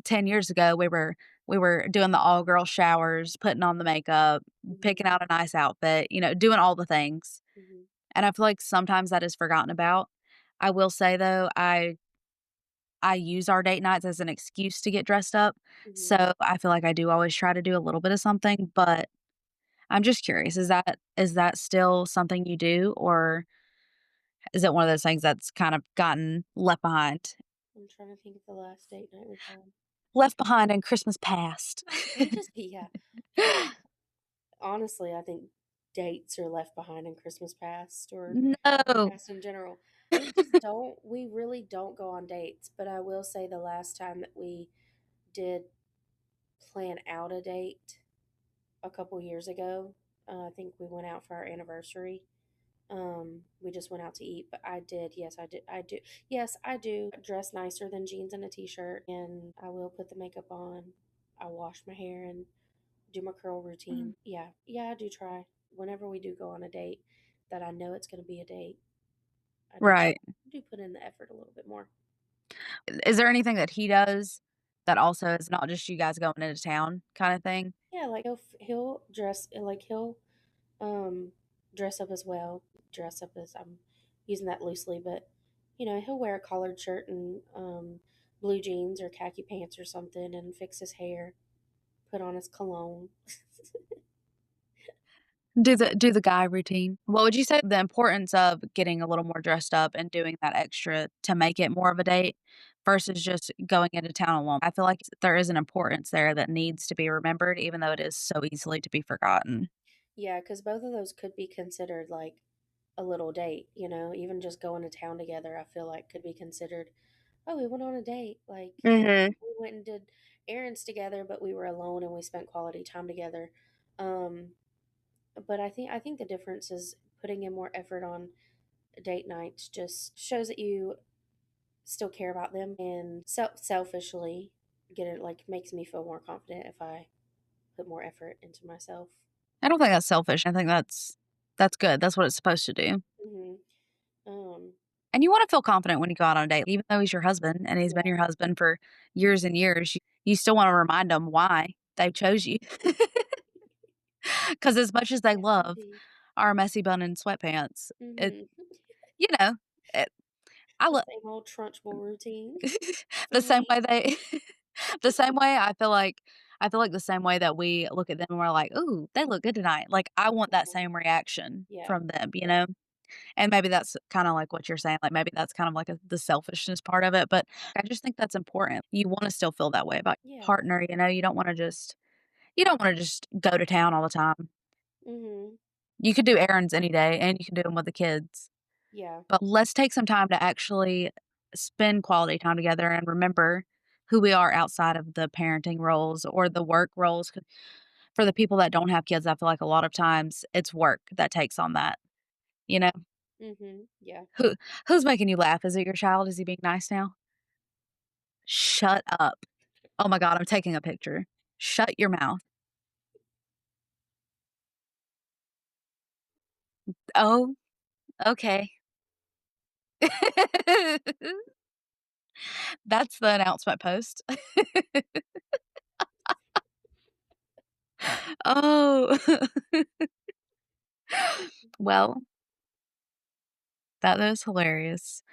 10 years ago we were doing the all girl showers, putting on the makeup, Mhm. picking out a nice outfit, doing all the things. Mhm. And I feel like sometimes that is forgotten about. I will say though, I use our date nights as an excuse to get dressed up, Mhm. so I feel like I do always try to do a little bit of something, but I'm just curious, is that still something you do, or is it one of those things that's kind of gotten left behind? I'm trying to think of the last date night we've had. Left behind in Christmas past. We just yeah. Honestly, I think dates are left behind in Christmas past or No. past in general. We really don't go on dates, but I will say the last time that we did plan out a date a couple years ago, I think we went out for our anniversary. We just went out to eat, but yes, I do dress nicer than jeans and a t-shirt, and I will put the makeup on. I wash my hair and do my curl Mm. routine. Yeah, yeah, I do try whenever we do go on a date that I know it's going to be a date. Right. I do put in the effort a little bit more. Is there anything that he does that also is not just you guys going into town kinda thing? Yeah, like he'll dress like he'll um dress up as well. Dress up as I'm using that loosely, but he'll wear a collared shirt and blue jeans or khaki pants or something, and fix his hair, put on his cologne. Do the guy routine. What would you say the importance of getting a little more dressed up and doing that extra to make it more of a date versus just going into town alone? I feel like there is an importance there that needs to be remembered even though it is so easily to be forgotten. Yeah, because both of those could be considered like a little date. Even just going to town together, I feel like could be considered. Oh, we went on a date. Like Mhm. we went and did errands together, but we were alone and we spent quality time together. Um, but I think the difference is putting in more effort on date nights just shows that you still care about them, and selfishly get it, like, makes me feel more confident if I put more effort into myself. I don't think that's selfish. I think that's good. That's what it's supposed to do. Hmm. Um, And you wanna feel confident when you go out on a date, even though he's your husband and he's been yeah, your husband for years and years, you still wanna remind him why they chose you. Because as much as they yes, love indeed. our messy bun and sweatpants, it Hmm. you know, it I The love same old trunchbull routine the for same me. way they the same way I feel like the same way that we look at them and we're like, "Ooh, they look good tonight." Like, I want that Mhm. same reaction Yeah, from them, you know? And maybe that's kinda like what you're saying, like, maybe that's kind of like the selfishness part of it, but I just think that's important. You wanna still feel that way about your yeah. partner, you don't wanna just go to town all the time. Hmm. You could do errands any day, and you can do them with the kids, Yeah. but let's take some time to actually spend quality time together and remember who we are outside of the parenting roles or the work roles. 'Cause for the people that don't have kids, I feel like a lot of times it's work that takes on that, you know? Yeah. Who who's making you laugh? Is it your child? Is he being nice now? Shut up. Oh my god, I'm taking a picture. Shut your mouth. Oh, okay. That's the announcement post. Oh. Well, that is hilarious.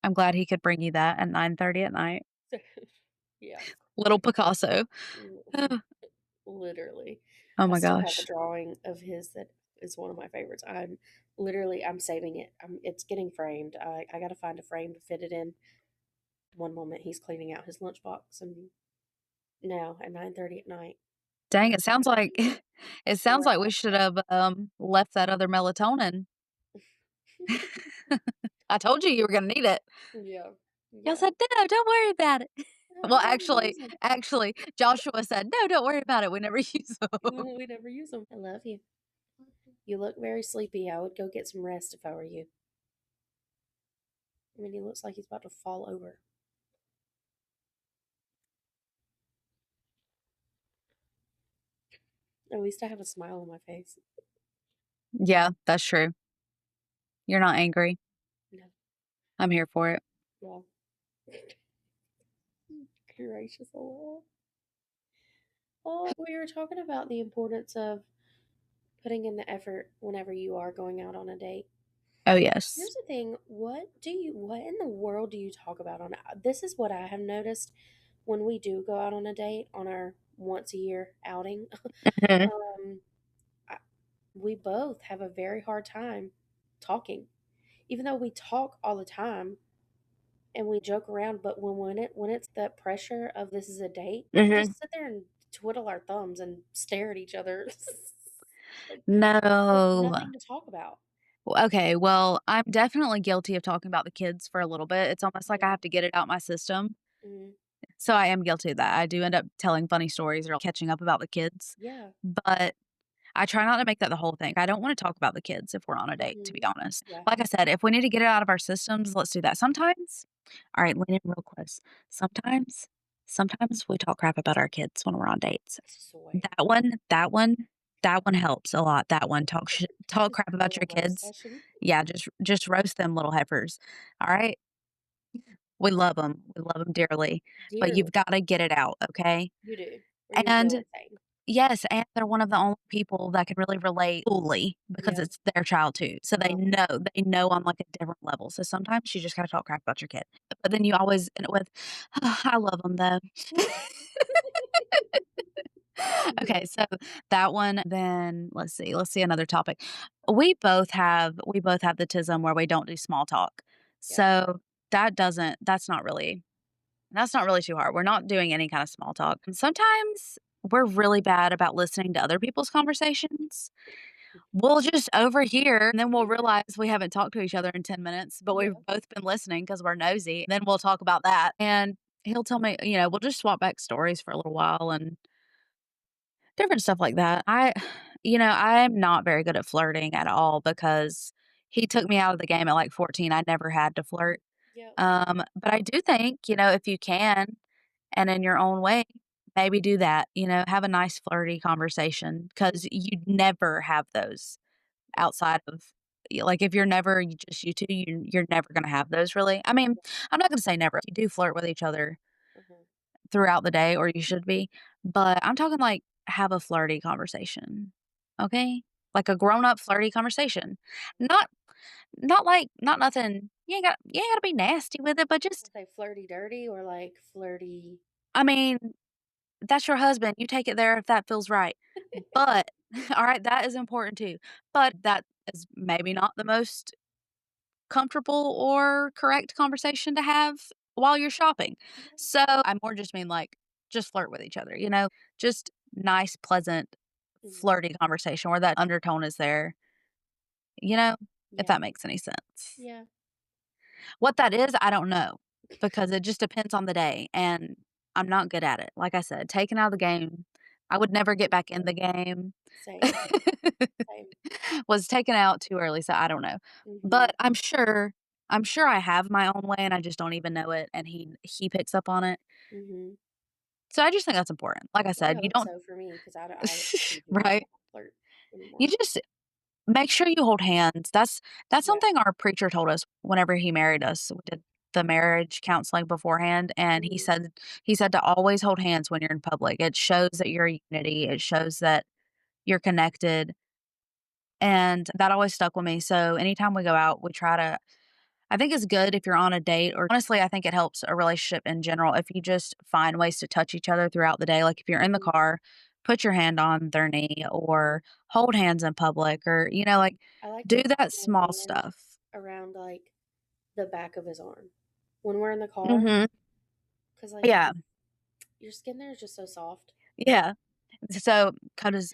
I'm glad he could bring you that at 9:30 at night. Yeah. Little Picasso. Mm, literally. Oh I my still have a gosh. drawing of his that is one of my favorites. I'm saving it. It's getting framed. I got to find a frame to fit it in. One moment he's cleaning out his lunchbox, and now at 9:30 at night, Dang, I'm it sounds like it sounds right like we back should there. have, left that other melatonin. I told you were gonna need it. Yeah, Y'all yeah. said, "No, don't worry about it." No, Well, we never use them. actually, Joshua said, "No, don't worry about it. We never use them." We never use them. I love you. You look very sleepy. I would go get some rest if I were you. I mean, he looks like he's about to fall over. At least I have a smile on my face. Yeah, that's true. You're not angry. No, I'm here for it. well, gracious Allah. Oh, we were talking about the importance of putting in the effort whenever you are going out on a date. Oh, yes. Here's the thing, what in the world do you talk about on this is what I have noticed when we do go out on a date on our once a year outing. Mhm. um I, we both have a very hard time talking. Even though we talk all the time and we joke around, but when it's that pressure of this is a date, we Mhm. just sit there and twiddle our thumbs and stare at each other. Like with No. nothing to talk about. Okay, well, I'm definitely guilty of talking about the kids for a little bit. It's almost like I Yeah. have to get it out my system. Hmm. So I am guilty of that. I do end up telling funny stories or catching up about the kids, Yeah. but I try not to make that the whole thing. I don't wanna talk about the kids if we're on a date, to be Hmm. honest. Yeah. Like I said, if we need to get it out of our systems, let's do that. Sometimes alright, lean in real close. Sometimes sometimes we talk crap about our kids when we're on dates. Soy. That one that one that one helps a lot, that one. Talk Just crap a about little your roast kids. session. Yeah, just roast them little heifers, alright? We love them. We love them dearly, but Dearly. you've gotta get it out, okay? You do. Or you'll go And insane. yes, and they're one of the only people that can really relate fully because Yeah. it's their child too. So Uh-huh. they know on like a different level. So sometimes you just gotta talk crap about your kid. But then you always end it with, I love them though. Yeah. Okay, so that one, then let's see another topic. We both have the tism where we don't do small talk. Yeah. So that's not really too hard. We're not doing any kind of small talk. And sometimes we're really bad about listening to other people's conversations. We'll just overhear and then we'll realize we haven't talked to each other in 10 minutes, but we've Yeah. both been listening because we're nosy. Then we'll talk about that. And he'll tell me, we'll just swap back stories for a little while and different stuff like that. I'm not very good at flirting at all because he took me out of the game at like 14. I never had to flirt. Yeah. But I do think, if you can and in your own way, maybe do that, have a nice flirty conversation because you'd never have those outside of like if you're never just you two, you're never going to have those really. I mean, I'm not going to say never. You do flirt with each other Uh-huh. throughout the day, or you should be, but I'm talking like have a flirty conversation, okay? Like a grown up flirty conversation, not not nothing. You ain't got to be nasty with it, but just Say flirty dirty or like flirty. I mean, that's your husband, you take it there if that feels right. But alright, that is important too. But that is maybe not the most comfortable or correct conversation to have while you're shopping. Yeah. So, I more just mean, like, just flirt with each other, you know? Just nice, pleasant, Mhm. flirty conversation where that undertone is there, you know, if Yeah. that makes any sense. Yeah. What that is, I don't know because it just depends on the day, and I'm not good at it. Like I said, taken out of the game, I would never get back in the game. Same. Same. Was taken out too early, so I don't know. Mhm. But I'm sure I have my own way and I just don't even know it and he picks up on it. Mhm. So I just think that's important. Like I Well, I said, you hope don't so for me because I actually do not know right? how to flirt You anymore. just make sure you hold hands. That's Yeah. something our preacher told us whenever he married us. We did the marriage counseling beforehand, and Mhm. he said to always hold hands when you're in public. It shows that you're a unity, it shows that you're connected, and that always stuck with me. So anytime we go out, we try to I think it's good if you're on a date or honestly, I think it helps a relationship in general if you just find ways to touch each other throughout the day. Like if you're in the Mhm. car, put your hand on their knee or hold hands in public or, like I like to do put that my small hand stuff. around, like, the back of his arm when we're in the car, Mhm. 'cause, like, Yeah. your skin there is just so soft. Yeah. So, Coda's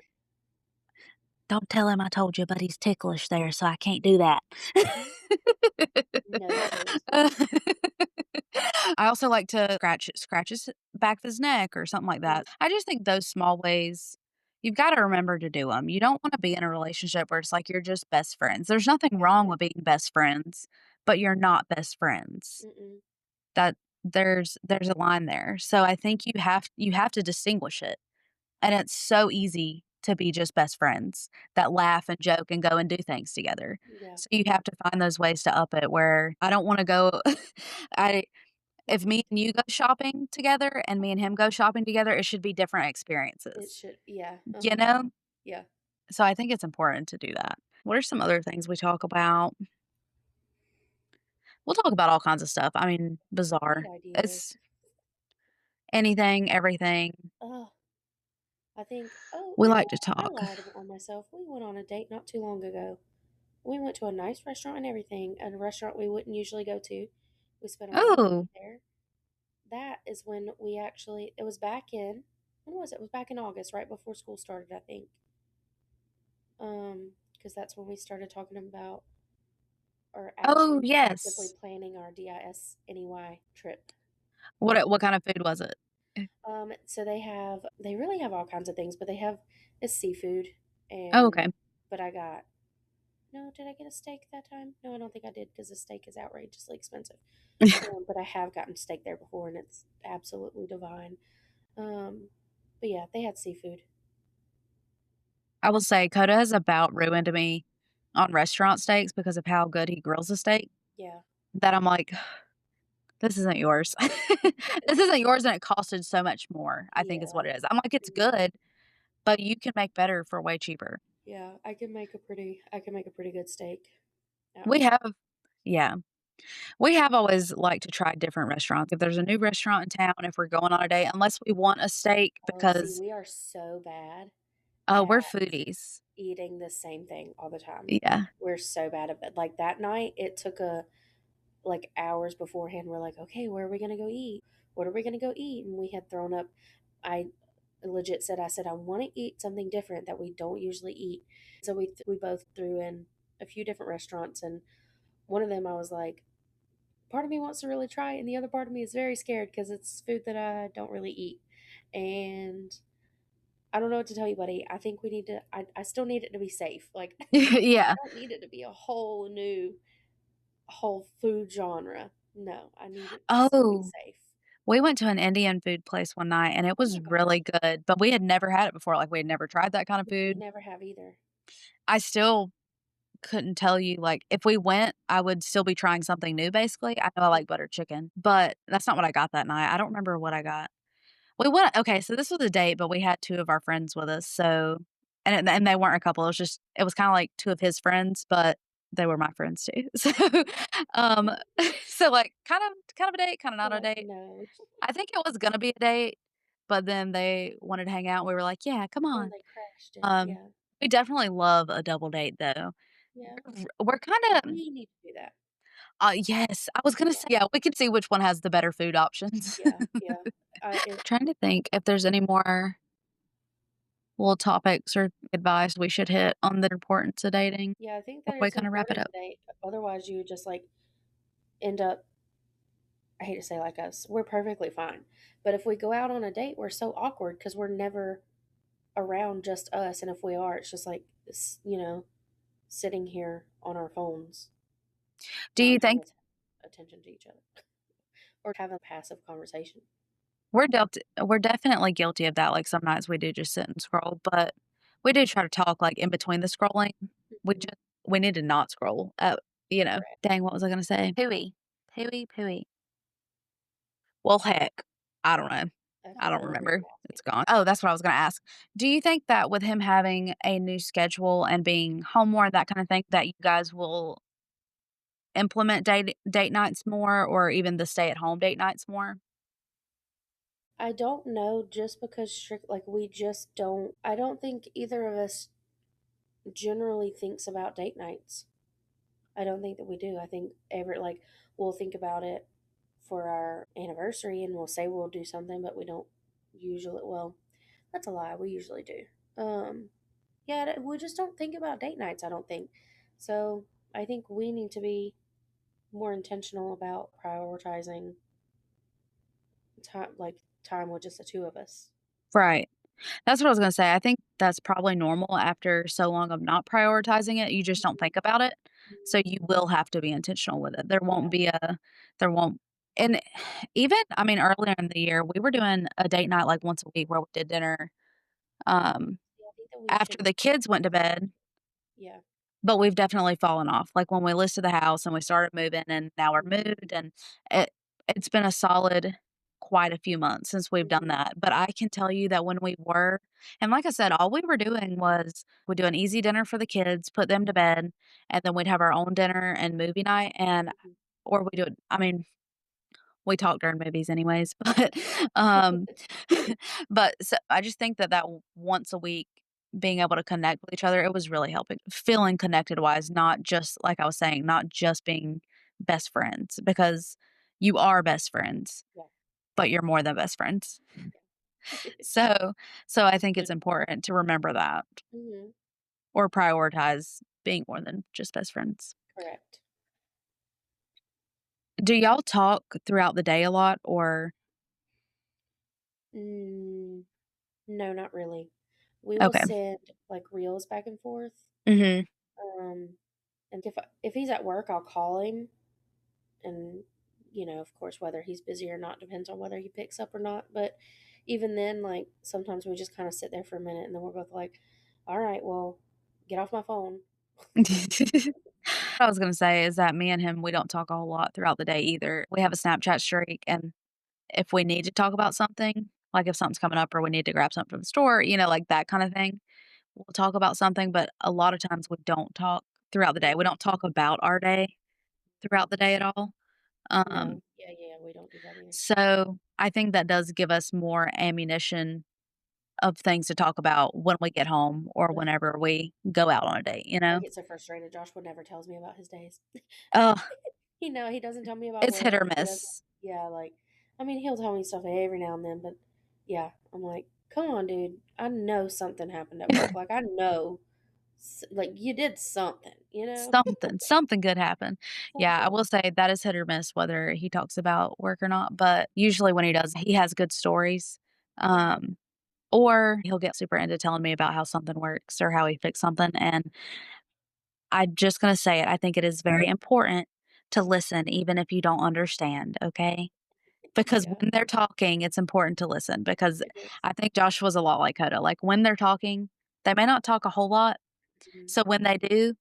"Don't tell him I told you, but he's ticklish there, so I can't do that." Noted. I also like to scratch his back of his neck or something like Mhm. that. I just think those small ways, you've gotta remember to do them. You don't wanna be in a relationship where it's like you're just best friends. There's nothing wrong with being best friends, but you're not best friends. Mm-mm. That there's a line there. So I think you have to distinguish it. And it's so easy to be just best friends that laugh and joke and go and do things together. Yeah. So you have to find those ways to up it where I don't wanna go I if me and you go shopping together and me and him go shopping together, it should be different It experiences, should yeah, you uh-huh. know? Yeah. So I think it's important to do that. What are some other things we talk about? We'll talk about all kinds of stuff. I mean, Great bizarre. ideas. It's anything, everything. Oh, I think oh, We you know like to what? I talk. lied on myself. We went on a date not too long ago. We went to a nice restaurant and everything, a restaurant we wouldn't usually go to. We spent a lot of money Oh. there. That is when we actually it was back in when was it? It was back in August, right before school started, I think. Because that's when we started talking about or Oh, actually actively yes. planning our DISNEY trip. What kind of food was it? So they really have all kinds of things, but they have it's seafood Oh, and okay. but I got no, did I get a steak that time? No, I don't think I did because the steak is outrageously expensive. But I have gotten steak there before and it's absolutely divine. Um, but yeah, they had seafood. I will say Coda has about ruined me on restaurant steaks because of how good he grills a steak, Yeah, that I'm like, "This isn't yours. This isn't yours, and it costed so much more," I think is yeah, what it is. I'm like, "It's mhm. good, but you can make better for way cheaper." Yeah. I can make a pretty good steak at We home. have Yeah. We have always liked to try different restaurants. If there's a new restaurant in town, if we're going on a date, unless we want a steak Oh, see, because, we are so bad we're at foodies. eating the same thing all the time. Yeah. We're so bad at it. Like that night, it took a like hours beforehand. We're like, okay, where are we gonna go eat? What are we gonna go eat? And we had thrown up. I legit said, I said I want to eat something different that we don't usually eat. So we both threw in a few different restaurants, and one of them I was like, part of me wants to really try it, and the other part of me is very scared because it's food that I don't really eat, and I don't know what to tell you, buddy. I think we need to. I still need it to be safe. Like I Yeah. don't need it to be a whole new whole food genre. No, I need it to still be Oh, safe. we went to an Indian food place one night, and it Oh was my gosh, really good, but we had never had it before, like, we had never tried that kind of we food. never have either. I still couldn't tell you, like, if we went, I would still be trying something new, basically. I know I Mm, like butter chicken, but that's not what I got that night. I don't remember what I got. We went Okay, so this was a date, but we had 2 of our friends with us, so and they weren't a couple, it was kinda like 2 of his friends, but they were my friends too. So, um, so, like, kind of a date, kinda We're not a like, date. no. I think it was gonna be a date, but then they wanted to hang out, we were like, "Yeah, come Oh, on." they crashed it. Um, Yeah, we definitely love a double date, though. yeah. We're kinda We need to do that. yes, I was gonna Yeah, say, yeah, we can see which one has the better food options. yeah, yeah. It Trying to think if there's any more little topics or advice we should hit on the importance of dating yeah. I think that before we it's kinda wrap it important up. today. Otherwise, you just like end up. I hate to say like us. We're perfectly fine, but if we go out on a date, we're so awkward because we're never around just us, and if we are, it's just like sitting here on our phones, Do not you paying think attention to each other or having a passive conversation. we're definitely guilty of that, like, some nights we do just sit and scroll, but we do try to talk, like, in between the scrolling. We Mhm. just we need to not scroll, Correct. dang, what was I gonna say? Hooey. Pooey, pooey. Well, heck, I don't know. I I don't forgot what you were remember. gonna ask me. It's gone. Oh, that's what I was gonna ask. Do you think that with him having a new schedule and being home more, that kind of thing, that you guys will implement date nights more or even the stay-at-home date nights more? I don't know, just because we just don't. I don't think either of us generally thinks about date nights. I don't think that we do. I think we'll think about it for our anniversary and we'll say we'll do something, but we don't usually. Well, that's a lie. We usually do. Yeah, we just don't think about date nights. I don't think so. I think we need to be more intentional about prioritizing time with just the two of us. Right. That's what I was gonna say. I think that's probably normal after so long of not prioritizing it, you just don't think about it. So you will have to be intentional with it. Yeah. There won't and even I mean, earlier in the year, we were doing a date night, like, once a week where we did dinner, um, Yeah, I think that we after should. the kids went to bed, Yeah. but we've definitely fallen off. Like, when we listed the house and we started moving and now we're Mhm. moved and it it's been a solid quite a few months since we've done Mhm. that, but I can tell you that when we were and like I said, all we were doing was we'd do an easy dinner for the kids, put them to bed, and then we'd have our own dinner and movie night and Mhm. or we do it I mean, we talk during movies anyways, but, um, but so I just think that once a week, being able to connect with each other, it was really helping. Feeling connected wise, not just like I was saying, not just being best friends because you are best friends, Yeah. but you're more than best friends. Yeah. So so I That's a think it's good point. important to remember that Mhm. or prioritize being more than just best friends. Correct. Do y'all talk throughout the day a lot or Mm, no, not really. We will okay. send reels back and forth. Mhm. Um, and if he's at work, I'll call him, and of course, whether he's busy or not depends on whether he picks up or not. But even then, sometimes we just kind of sit there for a minute, and then we're both like, "All right, well, get off my phone." What I was gonna say is that me and him, we don't talk a whole lot throughout the day either. We have a Snapchat streak, and if we need to talk about something, like if something's coming up or we need to grab something from the store, like that kind of thing, we'll talk about something, but a lot of times we don't talk throughout the day. We Mhm. don't talk about our day throughout the day at all. Um, No, yeah, yeah, we don't do that either. so I think that does give us more ammunition of things to talk about when we get home or Ugh, whenever we go out on a date, you I know? get so frustrated. Joshua never tells me about his days. Oh, He doesn't tell me about it's hit or work. He doesn't. miss. Yeah, I mean, he'll tell me stuff every now and then, but yeah, I'm like, come on, dude. I know something happened at work. I know, you did something. Something good happened. Yeah, I Something. will say that is hit or miss whether he talks about work or not, but usually when he does, he has good stories. Mhm. Um, or he'll get super into telling me about how something works or how he fixed something, and I'm just gonna say it, I think it is very important to listen even if you don't understand, okay? Because Yeah, when they're talking, it's important to listen because it is. I think Joshua's a lot like Hoda, like, when they're talking, they may not talk a whole lot, Mhm. so when they do,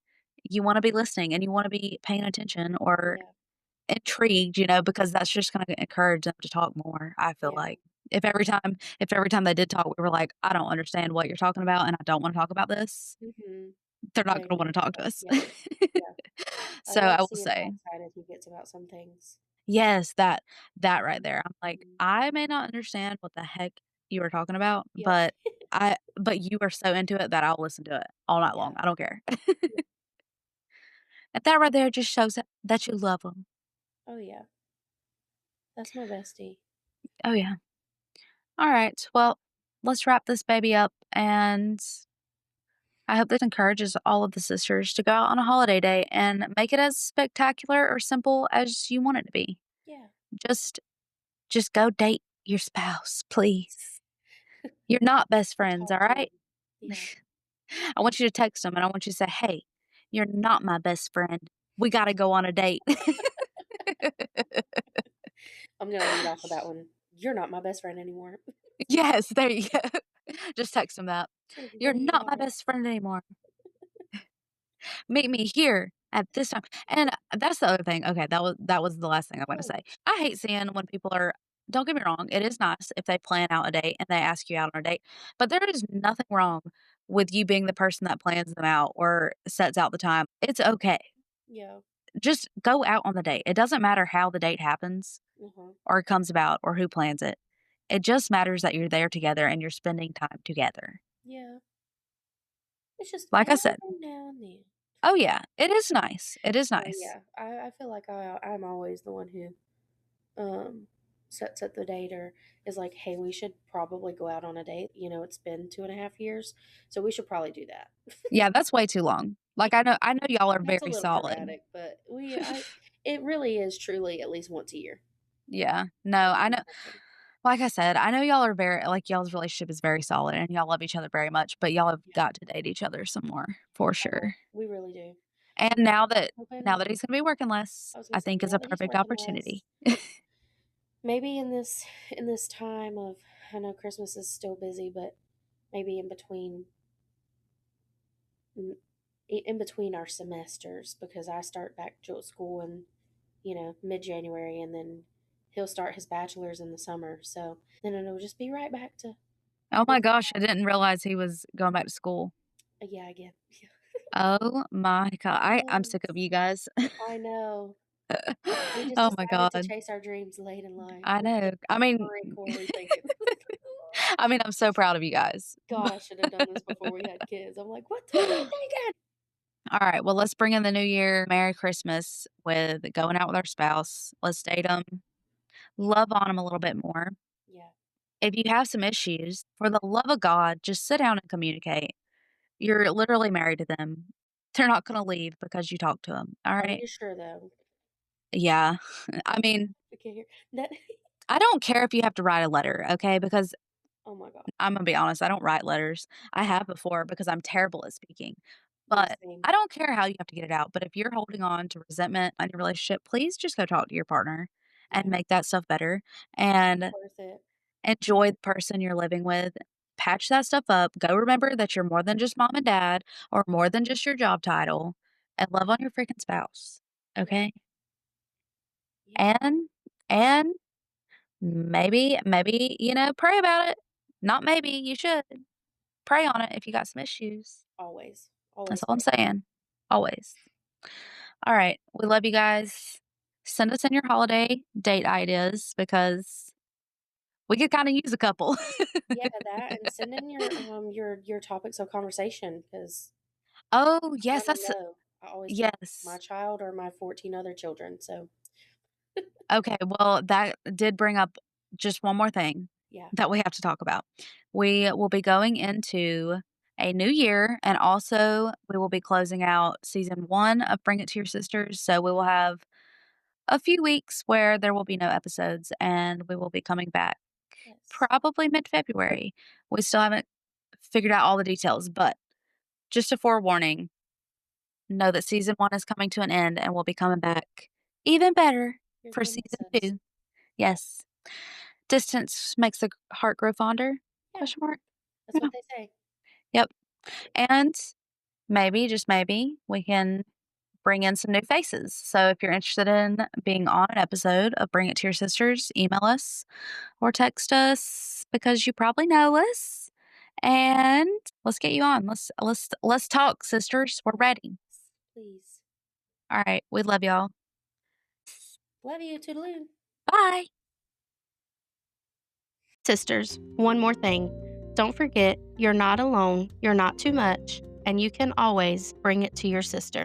you wanna be listening and you wanna be paying attention or Yeah, intrigued, because that's just gonna encourage them to talk more, I feel yeah. like. If every time they did talk, we were like, "I don't understand what you're talking about, and I don't wanna talk about this," Mhm. they're Yeah, not you're gonna not wanna gonna talk to talk. us. Yeah, yeah. I So, I love will seeing how say excited he gets about some things. yes, that right there. I'm like, Mhm. "I may not understand what the heck you were talking about, Yeah, but you are so into it that I'll listen to it all night long. yeah, I don't care." yeah. And that right there just shows that you love them. Oh yeah, that's my bestie. Oh, yeah. Alright, well, let's wrap this baby up, and I hope this encourages all of the sisters to go out on a holiday day and make it as spectacular or simple as you want it to be. Yeah. Just just go date your spouse, please. You're not best Or friends, talk to him. alright? Yeah. I want you to text them and I want you to say, "Hey, you're not my best friend. We gotta go on a date." I'm gonna lead off with that one. You're not my best friend anymore. Yes, there you go. Just text them that. It's gonna be "You're funny. not my best friend anymore. Meet me here At this time and that's the other thing. Okay, that was the last thing I'm gonna Oh, say. I hate seeing when people are don't get me wrong, it is nice if they plan out a date and they ask you out on a date, but there is nothing wrong with you being the person that plans them out or sets out the time. It's okay. yeah. Just go out on the date. It doesn't matter how the date happens Uh-huh. or comes about or who plans it. It just matters that you're there together and you're spending time together. Yeah. It's just Like I every said. now and then. Oh, yeah. It is nice. It is Oh nice. yeah. I feel like I'm always the one who um sets up the date or is like, hey, we should probably go out on a date. It's been 2.5 years, so we should probably do that. Yeah, that's way too long. Yeah, Like, I know y'all are that's a very little solid. dramatic, but it really is truly at least once a year Yeah. No, that we I do know something. like I said, I know y'all are very like, y'all's relationship is very solid and y'all love each other very much, but y'all have Yeah, got to date each other some more, for sure. we really do. And And now hoping, that he's gonna be working less, I was gonna I say, think is now a that he's perfect working opportunity. less, maybe in this time of, I know Christmas is still busy, but maybe in in between our semesters, because I start back to school in mid-January, and then he'll start his bachelor's in the summer. So then it'll just be right back to Oh my busy. gosh, I didn't realize he was going back to school. Yeah, again. Oh my god, I'm Um, sick of you guys. I know. We just Oh my decided to god. chase our dreams late in life. I We're know. just I mean Marine Corps thinking. I mean, I'm so proud of you guys. God, I should have done this before we had kids. I'm like, what were we thinking? Alright, well, let's bring in the new year. Merry Christmas with going out with our spouse. Let's date them. Love on them a little bit more. Yeah. If you have some issues, for the love of God, just sit down and communicate. You're literally married to them. They're not gonna leave because you talk to them. Are Alright? you sure though? Yeah. I mean, I can't hear that. I don't care if you have to write a letter, okay? Because Oh my God. I'm gonna be honest, I don't write letters. I have before because I'm terrible at speaking. Yeah, But same. I don't care how you have to get it out. But if you're holding on to resentment on your relationship, please just go talk to your partner and Yeah. make that stuff better and Worth it. enjoy the person you're living with. Patch that stuff up. Go remember that you're more than just mom and dad or more than just your job title and love on your freaking spouse. Yeah. Okay? Yeah. And maybe, pray about it. Not maybe, you should. Pray on it if you got some issues. Always. That's Always all I'm pray. saying. Always. All right. We love you guys. Send us in your holiday date ideas because we could kind of use a couple. Yeah, that, and send in your topics of conversation, because Oh, I yes, want to that's know. I always do. My yes. child or my 14 other children. So Okay, well, that did bring up just one more thing yeah. that we have to talk about. We will be going into a new year, and also we will be closing out season 1 of Bring It to Your Sisters, so we will have a few weeks where there will be no episodes, and we will be coming back Yes. probably mid-February. We still haven't figured out all the details, but just a forewarning, know that season 1 is coming to an end, and we'll be coming back even better You're for gonna season miss us. 2. Yes. Distance makes the heart grow fonder? Yeah, Question mark? that's Yeah. what they say. Yep. And maybe, just maybe, we can bring in some new faces. So if you're interested in being on an episode of Bring It to Your Sisters, email us or text us because you probably know us. And let's get you on. Let's talk, sisters. We're ready. Please. All right. We love y'all. Love you. Toodaloo. Bye. Sisters, one more thing. Don't forget, you're not alone, you're not too much, and you can always bring it to your sister.